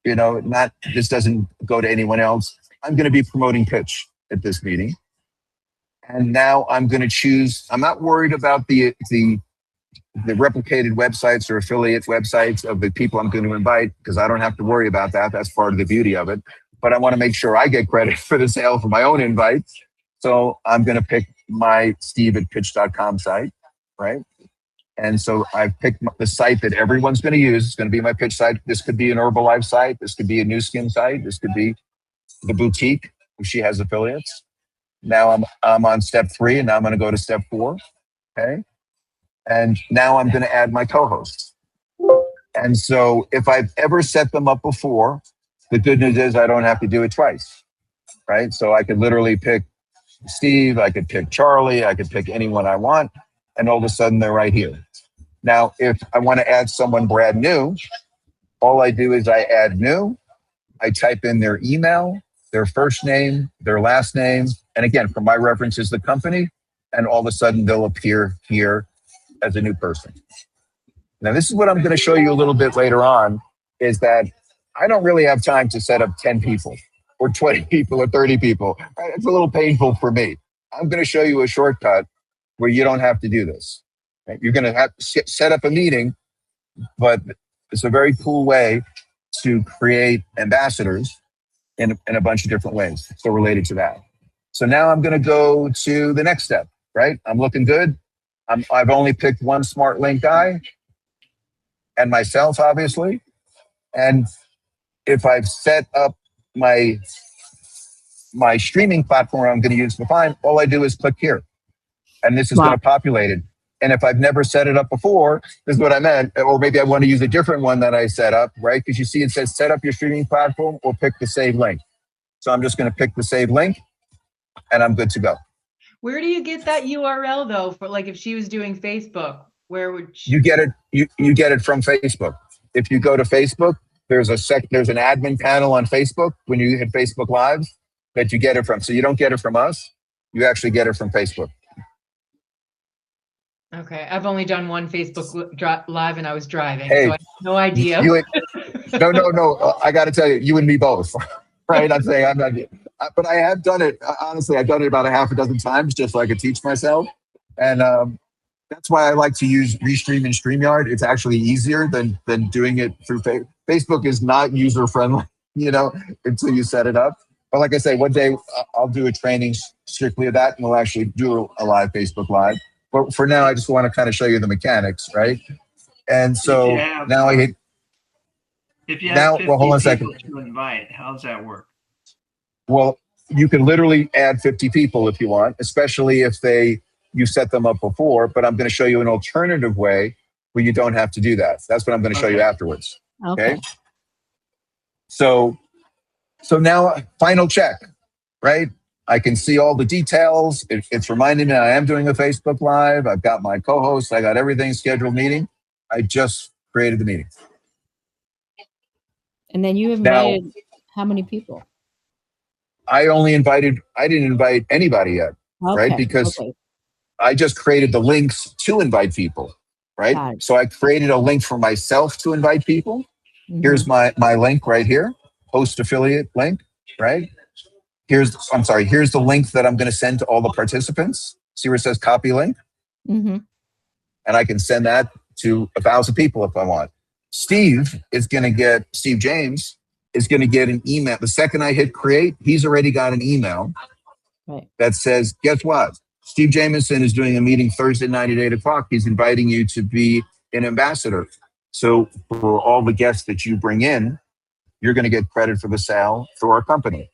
this doesn't go to anyone else. I'm going to be promoting Pxch at this meeting. And now I'm going to choose, I'm not worried about the replicated websites or affiliate websites of the people I'm going to invite, because I don't have to worry about that. That's part of the beauty of it. But I want to make sure I get credit for the sale for my own invites. So I'm going to pick my steve@pxch.com site, right? And so I've picked the site that everyone's going to use. It's going to be my Pxch site. This could be an Herbalife site. This could be a New Skin site. This could be the boutique if she has affiliates. Now I'm on step 3, and now I'm going to go to step 4. Okay. And now I'm going to add my co-hosts. And so if I've ever set them up before, the good news is I don't have to do it twice, right? So I could literally pick Steve, I could pick Charlie, I could pick anyone I want, and all of a sudden they're right here. Now, if I want to add someone brand new, all I do is I add new, I type in their email, their first name, their last name, and again, for my reference is the company, and all of a sudden they'll appear here as a new person. Now, this is what I'm going to show you a little bit later on, is that I don't really have time to set up 10 people or 20 people or 30 people. It's a little painful for me. I'm going to show you a shortcut where you don't have to do this. You're going to have to set up a meeting, but it's a very cool way to create ambassadors in a bunch of different ways. So related to that. So now I'm going to go to the next step, right? I'm looking good. I've only picked one smart link guy and myself, obviously. And if I've set up my streaming platform I'm going to use to find, all I do is click here. And this is going to populate it. And if I've never set it up before, this is what I meant, or maybe I want to use a different one that I set up, right? Because you see it says set up your streaming platform or pick the save link. So I'm just going to pick the save link and I'm good to go. Where do you get that URL though? For like if she was doing Facebook, where would she? You get it? You get it from Facebook. If you go to Facebook, there's an admin panel on Facebook when you hit Facebook Live that you get it from. So you don't get it from us. You actually get it from Facebook. Okay, I've only done one Facebook Live and I was driving, hey, so I have no idea. No. I got to tell you, you and me both, right? I'm saying I'm not, but I have done it. Honestly, I've done it about a half a dozen times just so I could teach myself. And that's why I like to use Restream and StreamYard. It's actually easier than doing it through Facebook. Facebook is not user friendly, until you set it up. But like I say, one day I'll do a training strictly of that and we'll actually do a live Facebook Live. But for now, I just want to kind of show you the mechanics, right? And so now I hit. If you have 50 hold on a people second. to invite, how does that work? Well, you can literally add 50 people if you want, especially if you set them up before. But I'm going to show you an alternative way where you don't have to do that. That's what I'm going to show you afterwards. Okay. So So now, final check, right? I can see all the details. It's reminding me I am doing a Facebook Live. I've got my co-host. I got everything scheduled meeting. I just created the meeting. And then you Now, invited how many people? I didn't invite anybody yet, right? Okay. Because Okay. I just created the links to invite people, right? Got it. So I created a link for myself to invite people. Here's my link right here, host affiliate link, right? Here's the link that I'm going to send to all the participants. See where it says copy link? Mm-hmm. And I can send that to 1,000 people if I want. Steve James is going to get an email. The second I hit create, he's already got an email that says, guess what? Steve Jameson is doing a meeting Thursday night at 8 o'clock. He's inviting you to be an ambassador. So for all the guests that you bring in, you're going to get credit for the sale through our company.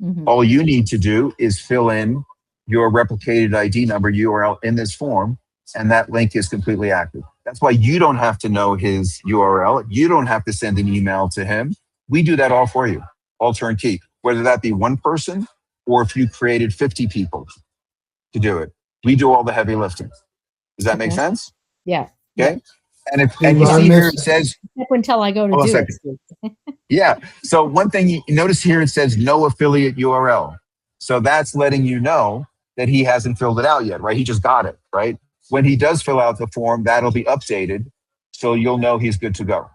Mm-hmm. All you need to do is fill in your replicated ID number URL in this form, and that link is completely active. That's why you don't have to know his URL. You don't have to send an email to him. We do that all for you, all turnkey, whether that be one person or if you created 50 people to do it. We do all the heavy lifting. Does that make sense? Yeah. Okay. And you see here it says, until I go to do it. Yeah. So one thing you notice here, it says no affiliate URL. So that's letting you know that he hasn't filled it out yet, right? He just got it, right? When he does fill out the form, that'll be updated. So you'll know he's good to go.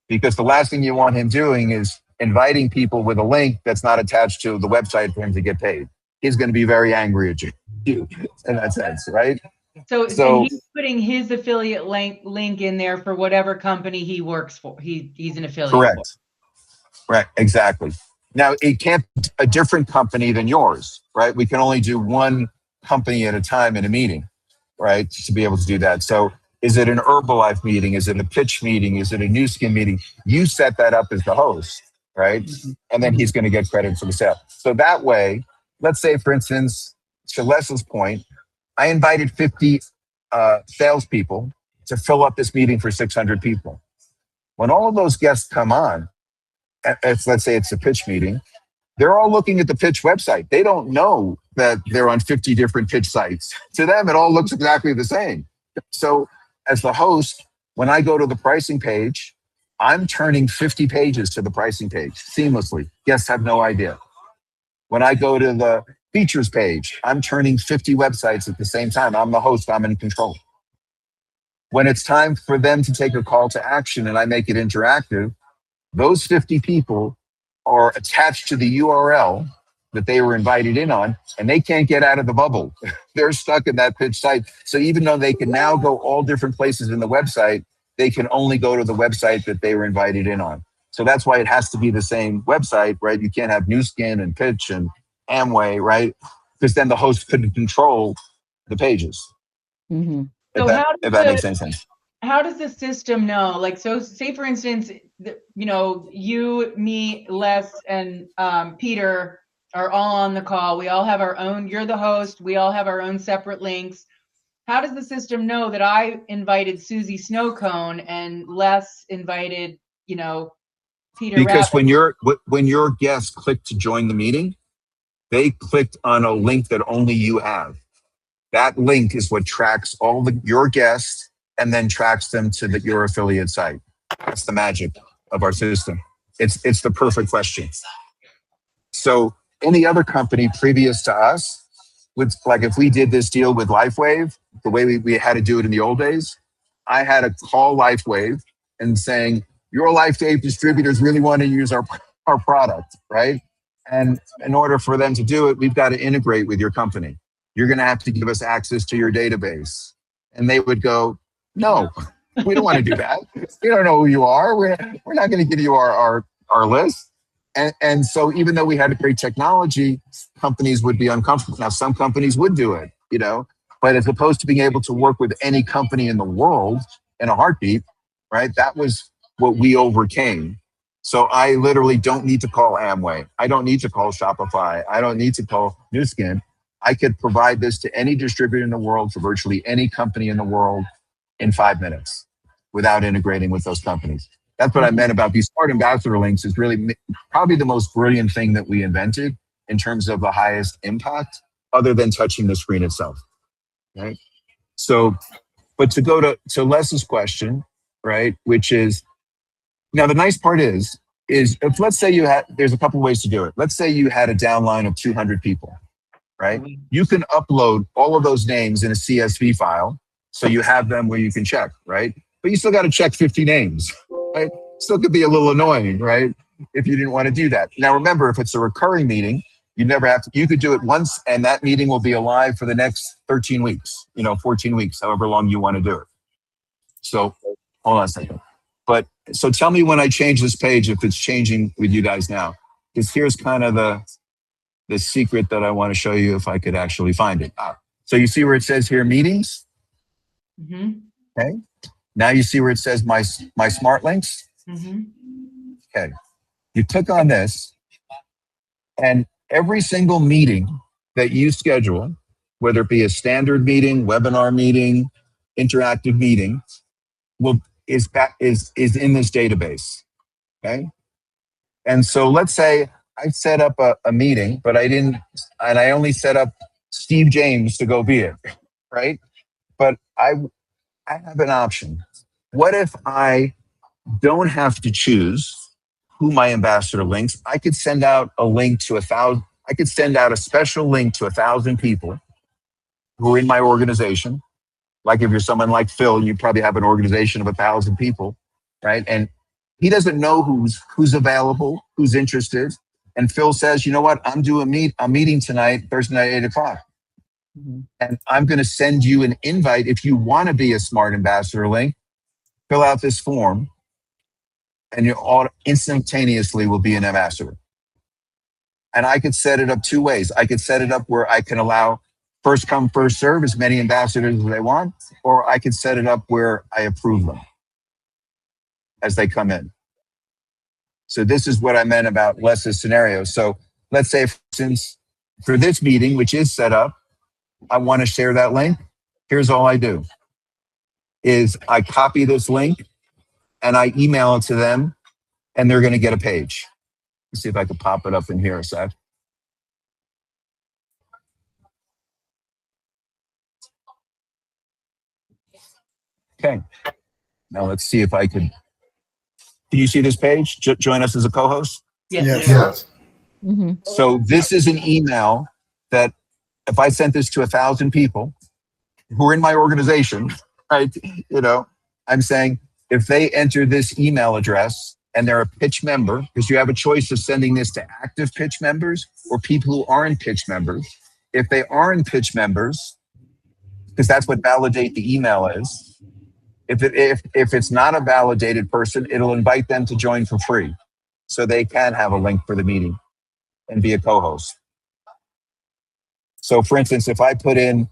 Because the last thing you want him doing is inviting people with a link that's not attached to the website for him to get paid. He's going to be very angry at you in that sense, right? So he's putting his affiliate link in there for whatever company he works for. He's an affiliate. Correct. Right. Exactly. Now it can't be a different company than yours, right? We can only do one company at a time in a meeting, right? To be able to do that. So is it an Herbalife meeting? Is it a Pxch meeting? Is it a New Skin meeting? You set that up as the host, right? Mm-hmm. And then he's going to get credit for the sale. So that way, let's say, for instance, to Leslie's point, I invited 50 salespeople to fill up this meeting for 600 people. When all of those guests come on, let's say it's a Pxch meeting, they're all looking at the Pxch website. They don't know that they're on 50 different Pxch sites. To them, it all looks exactly the same. So as the host, when I go to the pricing page, I'm turning 50 pages to the pricing page seamlessly. Guests have no idea. When I go to the features page, I'm turning 50 websites at the same time. I'm the host, I'm in control. When it's time for them to take a call to action and I make it interactive, those 50 people are attached to the URL that they were invited in on, and they can't get out of the bubble. They're stuck in that Pxch site. So even though they can now go all different places in the website, they can only go to the website that they were invited in on. So that's why it has to be the same website, right? You can't have New Skin and Pxch and Amway, right? Because then the host couldn't control the pages. Mm-hmm. If that makes any sense. How does the system know? Like, so say for instance, you, me, Les, and Peter are all on the call. We all have our own, you're the host. We all have our own separate links. How does the system know that I invited Susie Snowcone and Les invited, Peter Because Rabbit? when your guests clicked to join the meeting, they clicked on a link that only you have. That link is what tracks all your guests and then tracks them to your affiliate site. That's the magic of our system. It's the perfect question. So any other company previous to us, like if we did this deal with LifeWave, the way we had to do it in the old days, I had to call LifeWave and saying, your LifeWave distributors really want to use our product, right? And in order for them to do it, we've got to integrate with your company. You're going to have to give us access to your database. And they would go, no, we don't want to do that. We don't know who you are. We're not going to give you our list. And so even though we had to create technology, companies would be uncomfortable. Now, some companies would do it, but as opposed to being able to work with any company in the world in a heartbeat, right? That was what we overcame. So I literally don't need to call Amway. I don't need to call Shopify. I don't need to call New Skin. I could provide this to any distributor in the world, to virtually any company in the world in 5 minutes without integrating with those companies. That's what I meant about these smart ambassador links is really probably the most brilliant thing that we invented in terms of the highest impact other than touching the screen itself, right? So, but to go to Les's question, right, which is, now the nice part is if let's say there's a couple ways to do it. Let's say you had a downline of 200 people, right? You can upload all of those names in a CSV file so you have them where you can check, right? But you still got to check 50 names, right? Still could be a little annoying, right? If you didn't want to do that. Now remember, if it's a recurring meeting, you never have to, you could do it once and that meeting will be alive for the next 13 weeks, 14 weeks, however long you want to do it. So hold on a second. But so tell me when I change this page, if it's changing with you guys now, because here's kind of the secret that I want to show you if I could actually find it. So you see where it says here meetings? Mm-hmm. Okay. Now you see where it says my smart links? Mm-hmm. Okay. You click on this and every single meeting that you schedule, whether it be a standard meeting, webinar meeting, interactive meeting, is in this database. Okay. And so let's say I set up a meeting, but I only set up Steve James to go be it, right? But I have an option. What if I don't have to choose who my ambassador links? I could send out a link to 1,000. I could send out a special link to 1,000 people who are in my organization. Like if you're someone like Phil, you probably have an organization of 1,000 people, right? And he doesn't know who's available, who's interested. And Phil says, you know what? I'm doing a meeting tonight, Thursday night, 8 o'clock. Mm-hmm. And I'm going to send you an invite. If you want to be a smart ambassador link, fill out this form and you all instantaneously will be an ambassador. And I could set it up two ways. I could set it up where I can allow first come, first serve as many ambassadors as they want, or I could set it up where I approve them as they come in. So this is what I meant about Les's scenario. So let's say, for instance, for this meeting, which is set up, I want to share that link. Here's all I do is I copy this link and I email it to them and they're going to get a page. Let's see if I can pop it up in here a sec. Okay. Now let's see if I can you see this page? Join us as a co-host? Yes. Mm-hmm. So this is an email that if I sent this to 1,000 people who are in my organization, right? I'm saying if they enter this email address and they're a Pxch member, because you have a choice of sending this to active Pxch members or people who aren't Pxch members. If they aren't Pxch members, because that's what validate the email is. If it's not a validated person, it'll invite them to join for free. So they can have a link for the meeting and be a co-host. So for instance, if I put in,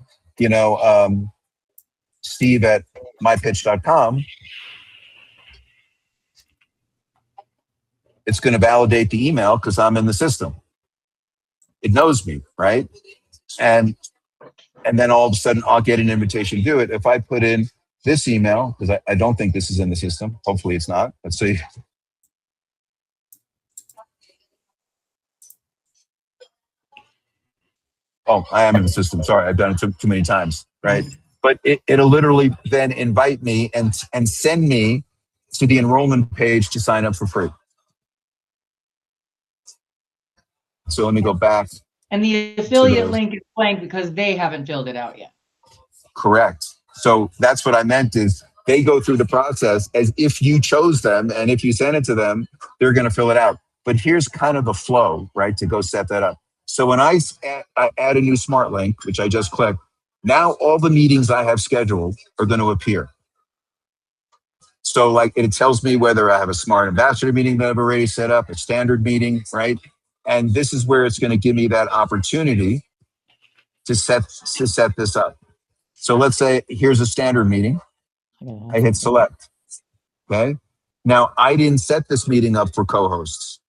Steve at mypitch.com, it's going to validate the email because I'm in the system. It knows me, right? And then all of a sudden I'll get an invitation to do it. If I put in this email, because I don't think this is in the system. Hopefully it's not. Let's see. Oh, I am in the system. Sorry, I've done it too many times, right? But it'll literally then invite me and send me to the enrollment page to sign up for free. So let me go back. And the affiliate link is blank because they haven't filled it out yet. Correct. So that's what I meant is they go through the process as if you chose them, and if you send it to them, they're going to fill it out. But here's kind of the flow, right, to go set that up. So when I add a new smart link, which I just clicked, now all the meetings I have scheduled are going to appear. So like it tells me whether I have a smart ambassador meeting that I've already set up, a standard meeting, right? And this is where it's going to give me that opportunity to set this up. So let's say here's a standard meeting. I hit select. Okay. Now I didn't set this meeting up for co-hosts.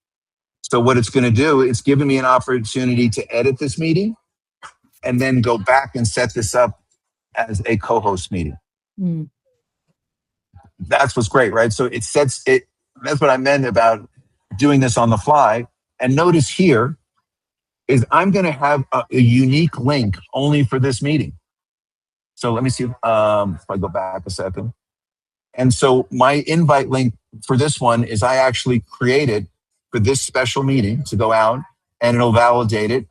So what it's going to do, it's giving me an opportunity to edit this meeting and then go back and set this up as a co-host meeting. Mm. That's what's great, right? So it sets it That's what I meant about doing this on the fly. And notice here is I'm going to have a unique link only for this meeting. So let me see if I go back a second. And so my invite link for this one is I actually created for this special meeting to go out, and it'll validate it.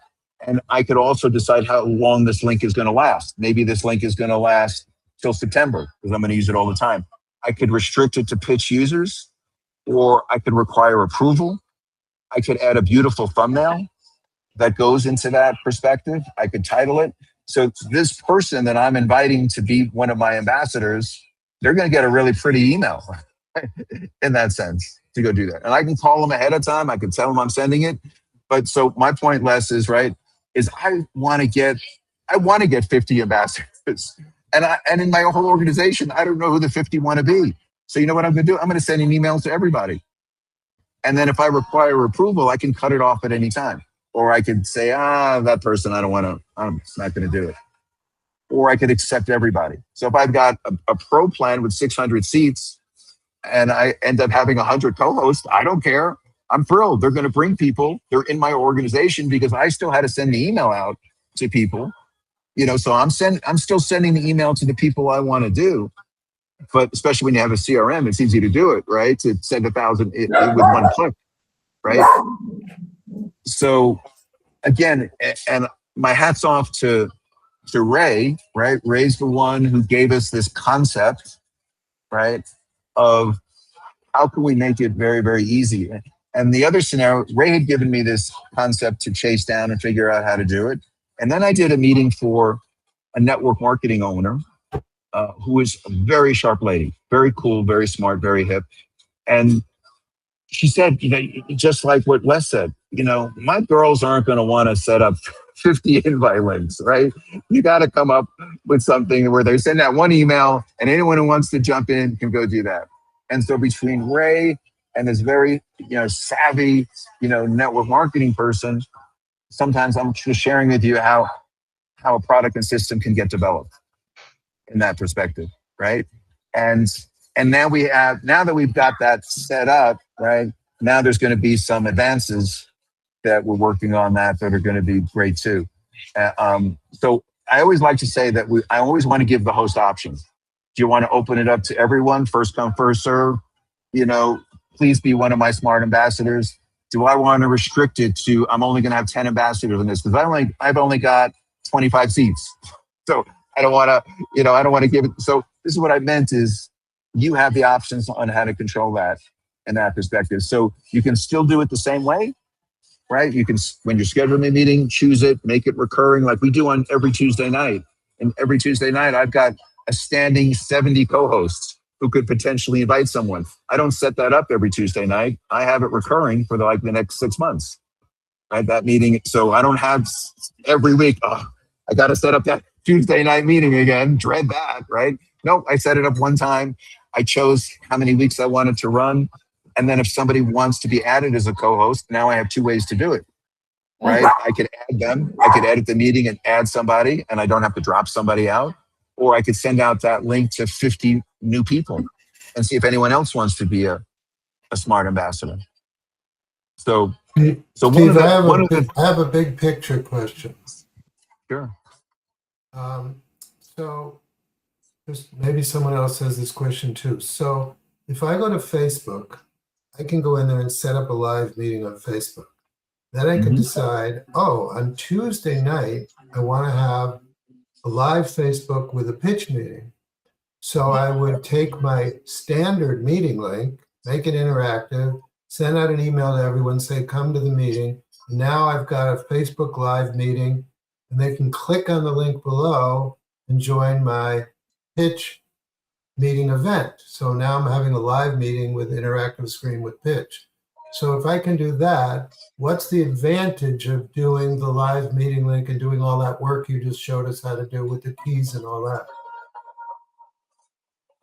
And I could also decide how long this link is going to last. Maybe this link is going to last till September because I'm going to use it all the time. I could restrict it to Pxch users, or I could require approval. I could add a beautiful thumbnail that goes into that perspective. I could title it. So this person that I'm inviting to be one of my ambassadors, they're going to get a really pretty email in that sense to go do that. And I can call them ahead of time. I can tell them I'm sending it. But so my point, Les, is I want to get 50 ambassadors. And in my whole organization, I don't know who the 50 want to be. So you know what I'm going to do? I'm going to send an email to everybody. And then if I require approval, I can cut it off at any time. Or I could say, that person, I'm not going to do it. Or I could accept everybody. So if I've got a pro plan with 600 seats and I end up having 100 co-hosts, I don't care. I'm thrilled. They're going to bring people. They're in my organization because I still had to send the email out to people. So I'm still sending the email to the people I want to do. But especially when you have a CRM, it's easy to do it, right? To send 1,000 with one click, right? So again, and my hat's off to Ray, right? Ray's the one who gave us this concept, right? Of how can we make it very, very easy? And the other scenario, Ray had given me this concept to chase down and figure out how to do it. And then I did a meeting for a network marketing owner who is a very sharp lady, very cool, very smart, very hip. And she said, just like what Wes said, my girls aren't going to want to set up 50 invite links, right? You got to come up with something where they send out one email and anyone who wants to jump in can go do that. And so between Ray and this very, savvy, network marketing person, sometimes I'm just sharing with you how a product and system can get developed in that perspective, right? And now that we've got that set up, right? Now there's going to be some advances that we're working on that are going to be great too. So I always like to say that I always want to give the host options. Do you want to open it up to everyone? First come, first serve. Please be one of my smart ambassadors. Do I want to restrict it to, I'm only going to have 10 ambassadors in this because I've only got 25 seats. So I don't want to give it. So this is what I meant is you have the options on how to control that in that perspective. So you can still do it the same way, right? You can, when you're scheduling a meeting, choose it, make it recurring like we do on every Tuesday night. And every Tuesday night, I've got a standing 70 co-hosts who could potentially invite someone. I don't set that up every Tuesday night. I have it recurring for the next 6 months, right? That meeting. So I don't have every week, I got to set up that Tuesday night meeting again. Dread that, right? No, I set it up one time. I chose how many weeks I wanted to run. And then if somebody wants to be added as a co-host, now I have 2 ways to do it, right? I could add them. I could edit the meeting and add somebody, and I don't have to drop somebody out. Or I could send out that link to 50 new people and see if anyone else wants to be a smart ambassador. So Steve, I have a big picture question. Sure. So maybe someone else has this question too. So if I go to Facebook, I can go in there and set up a live meeting on Facebook. Then I can decide, on Tuesday night, I want to have a live Facebook with a Pxch meeting. So I would take my standard meeting link, make it interactive, send out an email to everyone, say, come to the meeting. Now I've got a Facebook Live meeting, and they can click on the link below and join my Pxch meeting event. So now I'm having a live meeting with interactive screen with Pxch. So if I can do that, what's the advantage of doing the live meeting link and doing all that work you just showed us how to do with the keys and all that?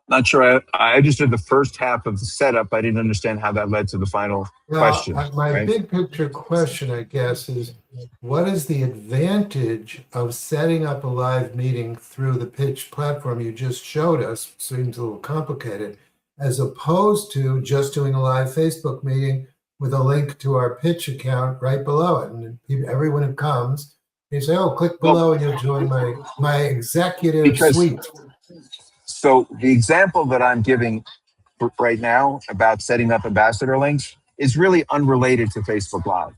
Not sure. I just did the first half of the setup. I didn't understand how that led to the final question. My big picture question, I guess, is what is the advantage of setting up a live meeting through the Pxch platform you just showed us? Seems a little complicated. as opposed to just doing a live Facebook meeting with a link to our Pxch account right below it. And everyone who comes, you say, oh, click below and you'll join my executive because suite. so the example that I'm giving right now about setting up ambassador links is really unrelated to Facebook Live.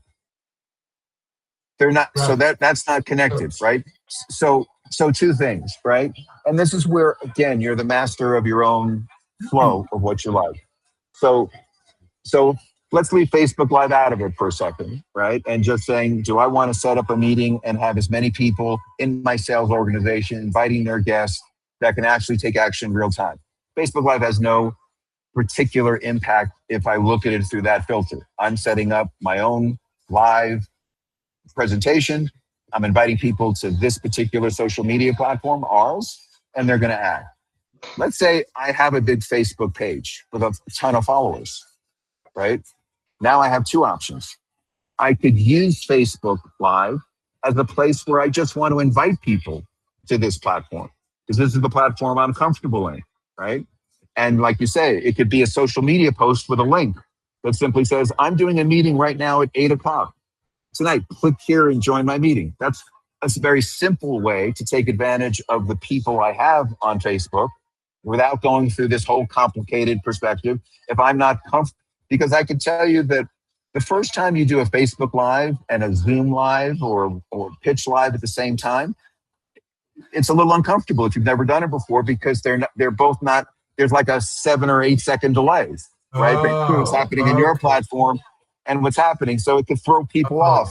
They're not, Right. so that's not connected, right? So two things, right? And this is where, again, you're the master of your own flow of what you like. So let's leave Facebook Live out of it for a second, right? And just saying, do I want to set up a meeting and have as many people in my sales organization inviting their guests that can actually take action in real time? Facebook Live has no particular impact if I look at it through that filter. I'm setting up my own live presentation. I'm inviting people to this particular social media platform, ours, and they're going to act. Let's say I have a big Facebook page with a ton of followers, right? Now I have two options. I could use Facebook Live as a place where I just want to invite people to this platform because this is the platform I'm comfortable in, right? And like you say, it could be a social media post with a link that simply says, I'm doing a meeting right now at 8:00 tonight. Click here and join my meeting. That's a very simple way to take advantage of the people I have on Facebook without going through this whole complicated perspective. If I'm not comfortable, because I can tell you that the first time you do a Facebook Live and a Zoom Live or Pxch Live at the same time, it's a little uncomfortable if you've never done it before because they're both not, there's like a 7 or 8 second delays, right? Between what's happening in your platform and what's happening. So it could throw people off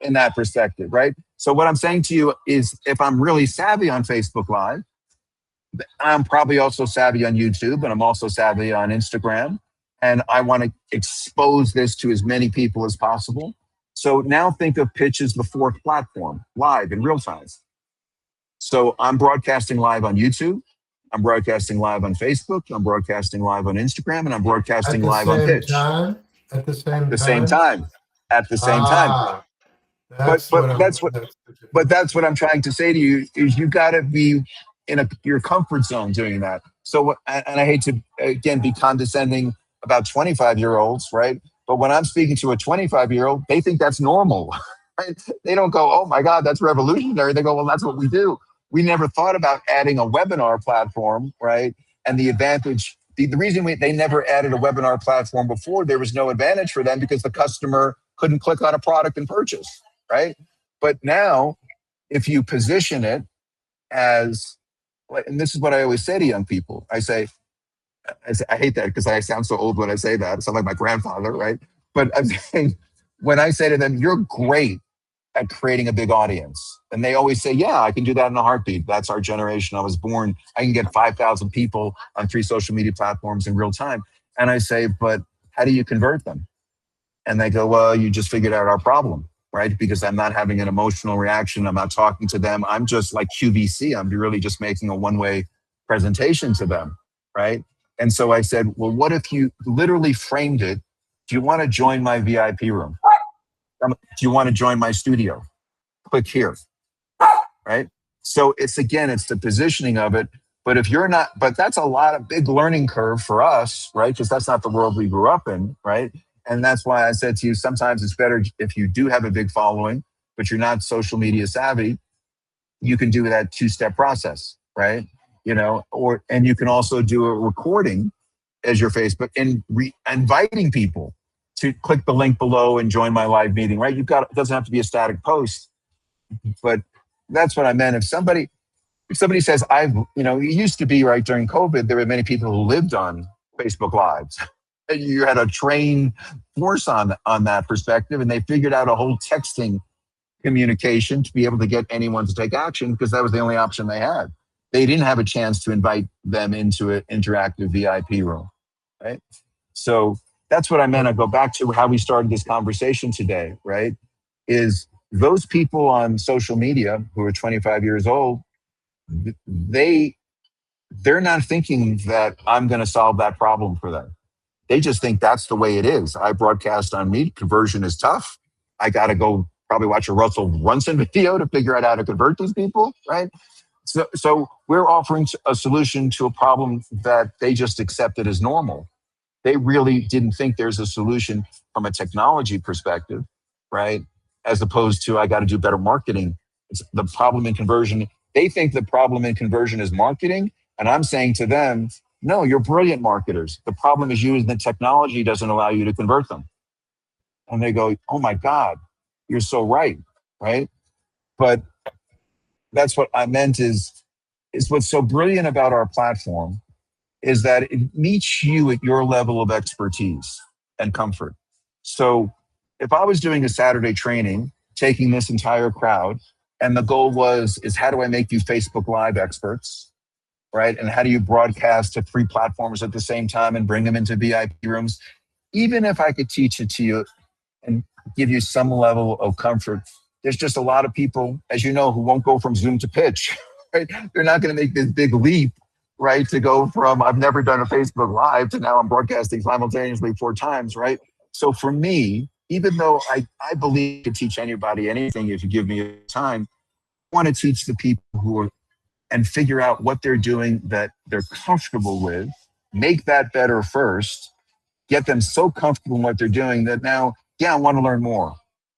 in that perspective, right? So what I'm saying to you is if I'm really savvy on Facebook Live, I'm probably also savvy on YouTube and I'm also savvy on Instagram. And I want to expose this to as many people as possible. So now think of Pxch as the fourth platform, live in real time. So I'm broadcasting live on YouTube. I'm broadcasting live on Facebook. I'm broadcasting live on Instagram, and I'm broadcasting live on Pxch. At the same time? At the same time. At the same time. But that's what I'm trying to say to you is you got to be in your comfort zone doing that. So, and I hate to, again, be condescending about 25-year-olds, right? But when I'm speaking to a 25-year-old, they think that's normal, right? They don't go, oh my God, that's revolutionary. They go, well, that's what we do. We never thought about adding a webinar platform, right? And the advantage, the reason they never added a webinar platform before, there was no advantage for them because the customer couldn't click on a product and purchase, right? But now, if you position it as, and this is what I always say to young people, I hate that because I sound so old when I say that. I sound like my grandfather, right? But I'm saying, when I say to them, you're great at creating a big audience. And they always say, yeah, I can do that in a heartbeat. That's our generation. I was born, I can get 5,000 people on 3 social media platforms in real time. And I say, but how do you convert them? And they go, well, you just figured out our problem, right? Because I'm not having an emotional reaction. I'm not talking to them. I'm just like QVC. I'm really just making a one-way presentation to them, right? And so I said, well, what if you literally framed it? Do you want to join my VIP room? Do you want to join my studio? Click here, right? So it's the positioning of it. But if you're not, but that's a lot of big learning curve for us, right? Because that's not the world we grew up in, right? And that's why I said to you, sometimes it's better if you do have a big following, but you're not social media savvy, you can do that 2-step process, right? You know, and you can also do a recording as your Facebook and inviting people to click the link below and join my live meeting, right? It doesn't have to be a static post, but that's what I meant. If somebody says, it used to be right during COVID, there were many people who lived on Facebook Lives. And you had a trained force on that perspective, and they figured out a whole texting communication to be able to get anyone to take action because that was the only option they had. They didn't have a chance to invite them into an interactive VIP room, right? So that's what I meant. I go back to how we started this conversation today, right? Is those people on social media who are 25 years old, they're not thinking that I'm going to solve that problem for them. They just think that's the way it is. I broadcast on me. Conversion is tough. I got to go probably watch a Russell Brunson video to figure out how to convert these people, right? So we're offering a solution to a problem that they just accepted as normal. They really didn't think there's a solution from a technology perspective, right? As opposed to, I got to do better marketing. It's the problem in conversion. They think the problem in conversion is marketing. And I'm saying to them, no, you're brilliant marketers. The problem is you, and the technology doesn't allow you to convert them. And they go, oh my God, you're so right, right? But that's what I meant is what's so brilliant about our platform is that it meets you at your level of expertise and comfort. So if I was doing a Saturday training, taking this entire crowd, and the goal is how do I make you Facebook Live experts, right? And how do you broadcast to 3 platforms at the same time and bring them into VIP rooms? Even if I could teach it to you and give you some level of comfort, there's just a lot of people, as you know, who won't go from Zoom to Pxch, right? They're not going to make this big leap, right? To go from I've never done a Facebook Live to now I'm broadcasting simultaneously 4 times, right? So for me, even though I believe to teach anybody anything if you give me time, I want to teach the people who are and figure out what they're doing that they're comfortable with, make that better first, get them so comfortable in what they're doing that now, yeah, I want to learn more.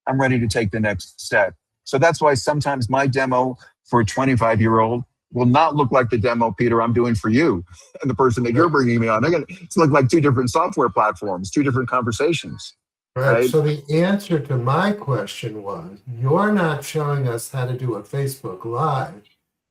I'm ready to take the next step. So that's why sometimes my demo for a 25-year-old will not look like the demo, Peter, I'm doing for you and the person that you're bringing me on. They're going to look like 2 different software platforms, 2 different conversations. Right. So the answer to my question was, you're not showing us how to do a Facebook Live.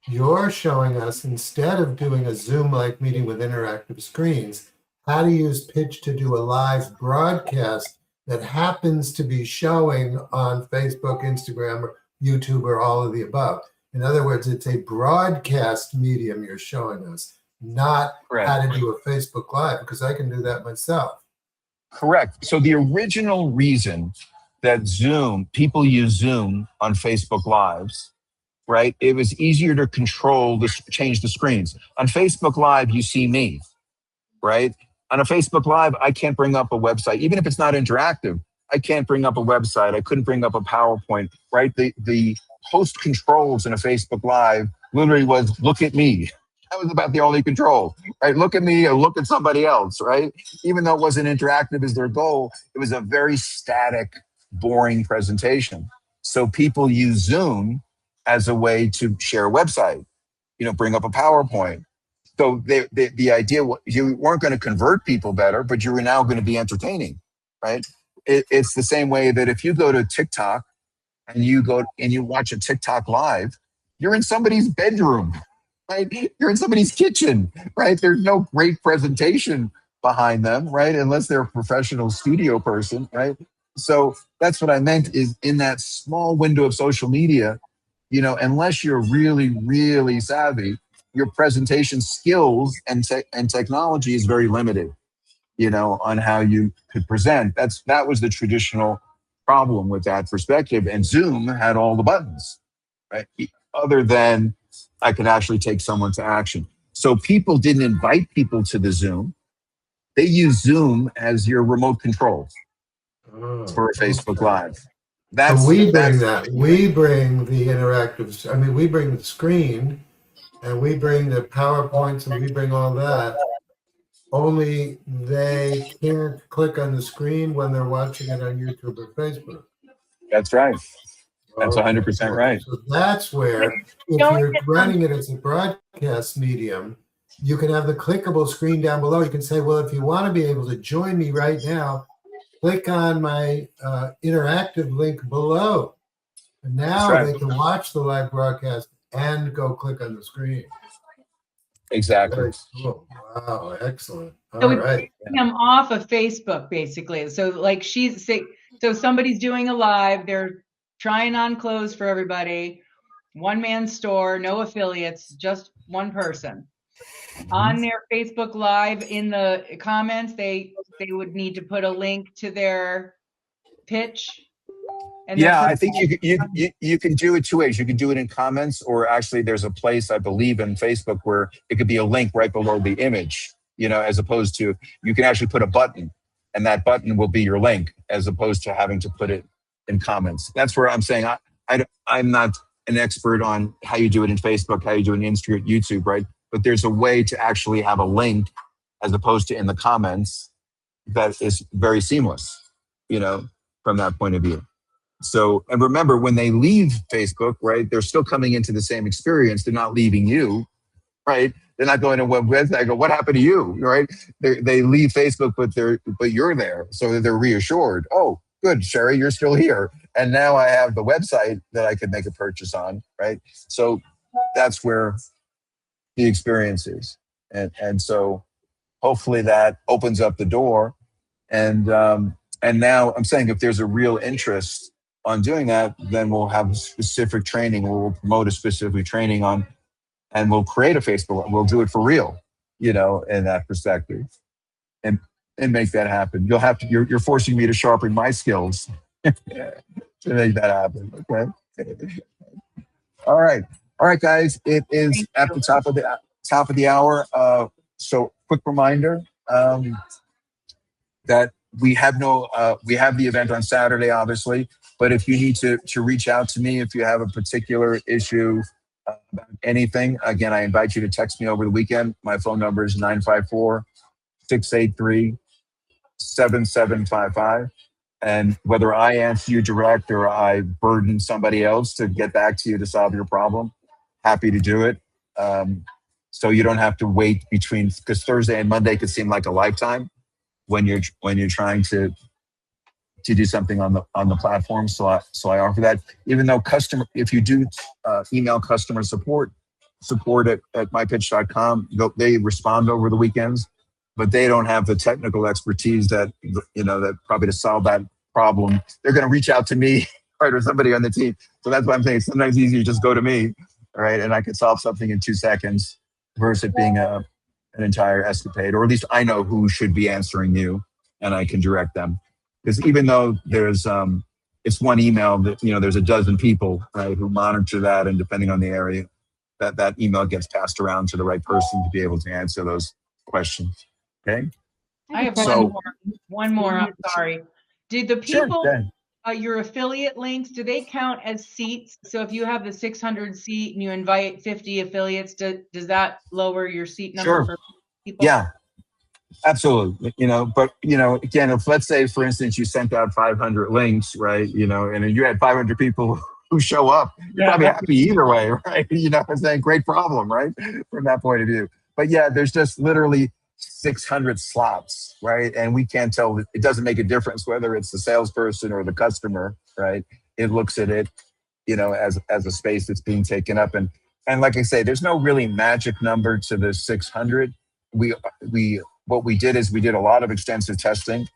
You're showing us, instead of doing a Zoom-like meeting with interactive screens, how to use Pxch to do a live broadcast that happens to be showing on Facebook, Instagram, or YouTube, or all of the above. In other words, it's a broadcast medium you're showing us, not how to do a Facebook Live, because I can do that myself. Correct. So the original reason that people use Zoom on Facebook Lives, right? It was easier to change the screens. On Facebook Live, you see me, right? On a Facebook Live, I can't bring up a website. Even if it's not interactive, I can't bring up a website. I couldn't bring up a PowerPoint, right? The host controls in a Facebook Live literally was, look at me. That was about the only control, right? Look at me or look at somebody else, right? Even though it wasn't interactive as their goal, it was a very static, boring presentation. So people use Zoom as a way to share a website, bring up a PowerPoint. So the idea, you weren't going to convert people better, but you were now going to be entertaining, right? It's the same way that if you go to TikTok and you watch a TikTok Live, you're in somebody's bedroom, right? You're in somebody's kitchen, right? There's no great presentation behind them, right? Unless they're a professional studio person, right? So that's what I meant is in that small window of social media, unless you're really, really savvy, your presentation skills and technology is very limited, on how you could present. That was the traditional problem with that perspective. And Zoom had all the buttons, right? Other than I could actually take someone to action. So people didn't invite people to the Zoom. They use Zoom as your remote control for a Facebook Live. So we bring that. We bring the interactive. I mean, we bring the screen, and we bring the PowerPoints, and we bring all that. Only they can't click on the screen when they're watching it on YouTube or Facebook. That's right. That's 100% right. So that's where, if you're running it as a broadcast medium, you can have the clickable screen down below. You can say, well, if you want to be able to join me right now, click on my interactive link below. And now they can watch the live broadcast and go click on the screen. Exactly. Very cool. Wow, excellent. So All right. Him off of Facebook, basically. So like so somebody's doing a live, they're trying on clothes for everybody, one-man store, no affiliates, just one person. On their Facebook Live, in the comments, they would need to put a link to their Pxch. And yeah, I think you can do it 2 ways. You can do it in comments, or actually there's a place, I believe, in Facebook where it could be a link right below the image, as opposed to you can actually put a button, and that button will be your link, as opposed to having to put it in comments. That's where I'm saying I'm not an expert on how you do it in Facebook, how you do it in Instagram, YouTube, right? But there's a way to actually have a link as opposed to in the comments that is very seamless, from that point of view. So, and remember, when they leave Facebook, right, they're still coming into the same experience. They're not leaving you, right? They're not going to web website. I go, what happened to you, right? They leave Facebook, but you're there, so they're reassured. Oh, good, Sherry, you're still here, and now I have the website that I could make a purchase on, right? So that's where the experience is, and so hopefully that opens up the door, and now I'm saying if there's a real interest on doing that, then we'll have specific training. We'll promote a specific training on, and we'll create a Facebook. We'll do it for real, in that perspective, and make that happen. You'll have to. You're forcing me to sharpen my skills to make that happen. Okay. All right, guys. It is at the top of the hour. So, quick reminder that we have the event on Saturday, obviously. But if you need to reach out to me, if you have a particular issue about anything, again, I invite you to text me over the weekend. My phone number is 954-683-7755. And whether I answer you direct or I burden somebody else to get back to you to solve your problem, happy to do it. So you don't have to wait because Thursday and Monday could seem like a lifetime when you're trying to do something on the platform. So I offer that. Even though if you do email customer support at mypitch.com, they respond over the weekends, but they don't have the technical expertise that probably to solve that problem. They're going to reach out to me, right, or somebody on the team. So that's why I'm saying sometimes it's easier to just go to me, right, and I can solve something in 2 seconds versus it being an entire escapade, or at least I know who should be answering you, and I can direct them. Because even though there's it's one email, that there's a dozen people, right, who monitor that, and depending on the area, that email gets passed around to the right person to be able to answer those questions. Okay. I have one more. I'm sorry. Did the people, your affiliate links, do they count as seats? So if you have the 600 seat and you invite 50 affiliates, does that lower your seat number for people? Yeah. Absolutely. But again, if let's say, for instance, you sent out 500 links, right, and you had 500 people who show up, you're probably happy either way, right? I'm saying great problem, right, from that point of view. But yeah, there's just literally 600 slots, right? And we can't tell. It doesn't make a difference whether it's the salesperson or the customer, right? It looks at it, as a space that's being taken up. And like I say, there's no really magic number to the 600. What we did is we did a lot of extensive testing,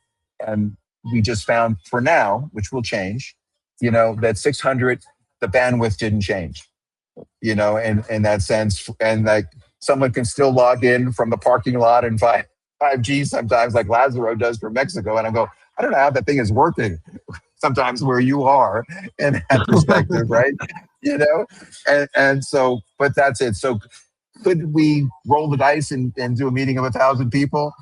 and we just found for now, which will change, that 600, the bandwidth didn't change, in that sense. And like someone can still log in from the parking lot and 5G sometimes, like Lazaro does for Mexico. And I go, I don't know how that thing is working sometimes where you are in that perspective, right? And so, but that's it. So could we roll the dice and do a meeting of 1,000 people?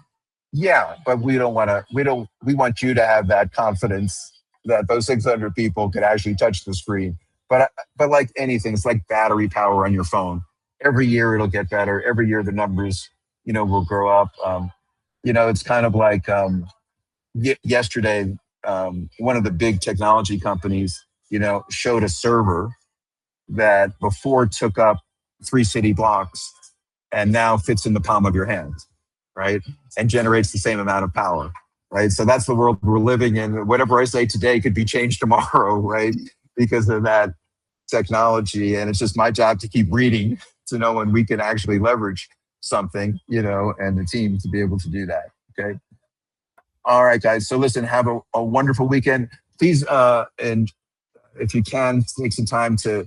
Yeah, but we want you to have that confidence that those 600 people could actually touch the screen. But like anything, it's like battery power on your phone. Every year it'll get better. Every year the numbers, will grow up. It's kind of like yesterday, one of the big technology companies, showed a server that before took up 3 city blocks and now fits in the palm of your hand, right? And generates the same amount of power, right? So that's the world we're living in. Whatever I say today could be changed tomorrow, right? Because of that technology. And it's just my job to keep reading to know when we can actually leverage something, and the team to be able to do that, okay? All right, guys. So listen, have a wonderful weekend. Please, and if you can, take some time to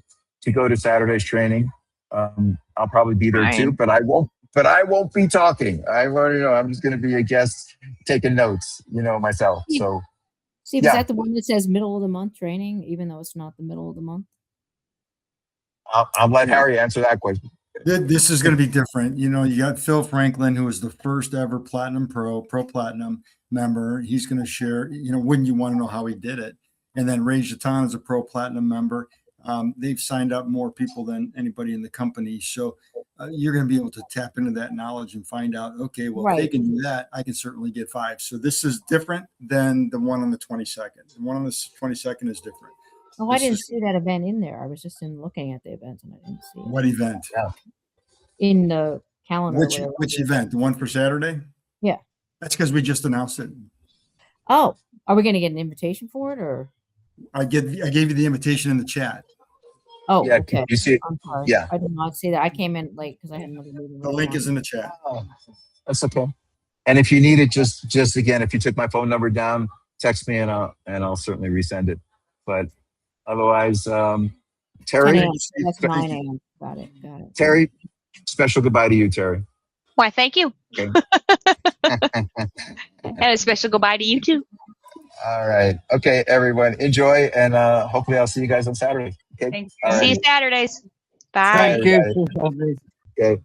go to Saturday's training. I'll probably be there too, but I won't be talking. I already know. I'm just going to be a guest taking notes, myself. So, Steve, is that the one that says middle of the month training, even though it's not the middle of the month? I'll let Harry answer that question. This is going to be different. You got Phil Franklin, who was the first ever Platinum Pro Platinum member. He's going to share, wouldn't you want to know how he did it? And then Ray Jatan is a Pro Platinum member. They've signed up more people than anybody in the company. So you're going to be able to tap into that knowledge and find out, okay, well, if they Right. can do that, I can certainly get 5. So this is different than the one on the 22nd. The one on the 22nd is different. Oh, I This didn't is- see that event in there. I was just looking at the event and I didn't see it What event? in the calendar. or Which whatever. which event? The one for Saturday? Yeah. That's because we just announced it. Oh, are we going to get an invitation for it or? I gave you the invitation in the chat. Oh, Yeah, okay. you see it? I'm sorry. Yeah. I did not see that. I came in late because I had another meeting. The link is in the chat. Oh, that's okay. And if you need it, just again, if you took my phone number down, text me and I'll certainly resend it. But otherwise, 10 Terry, a.m. That's 9 a.m. Got it. Terry, special goodbye to you, Terry. Why, thank you. Okay. And a special goodbye to you too. All right. Okay, everyone, enjoy, and hopefully I'll see you guys on Saturday. Okay. Thank All See you righty. Saturdays. Bye. Thank you. Okay.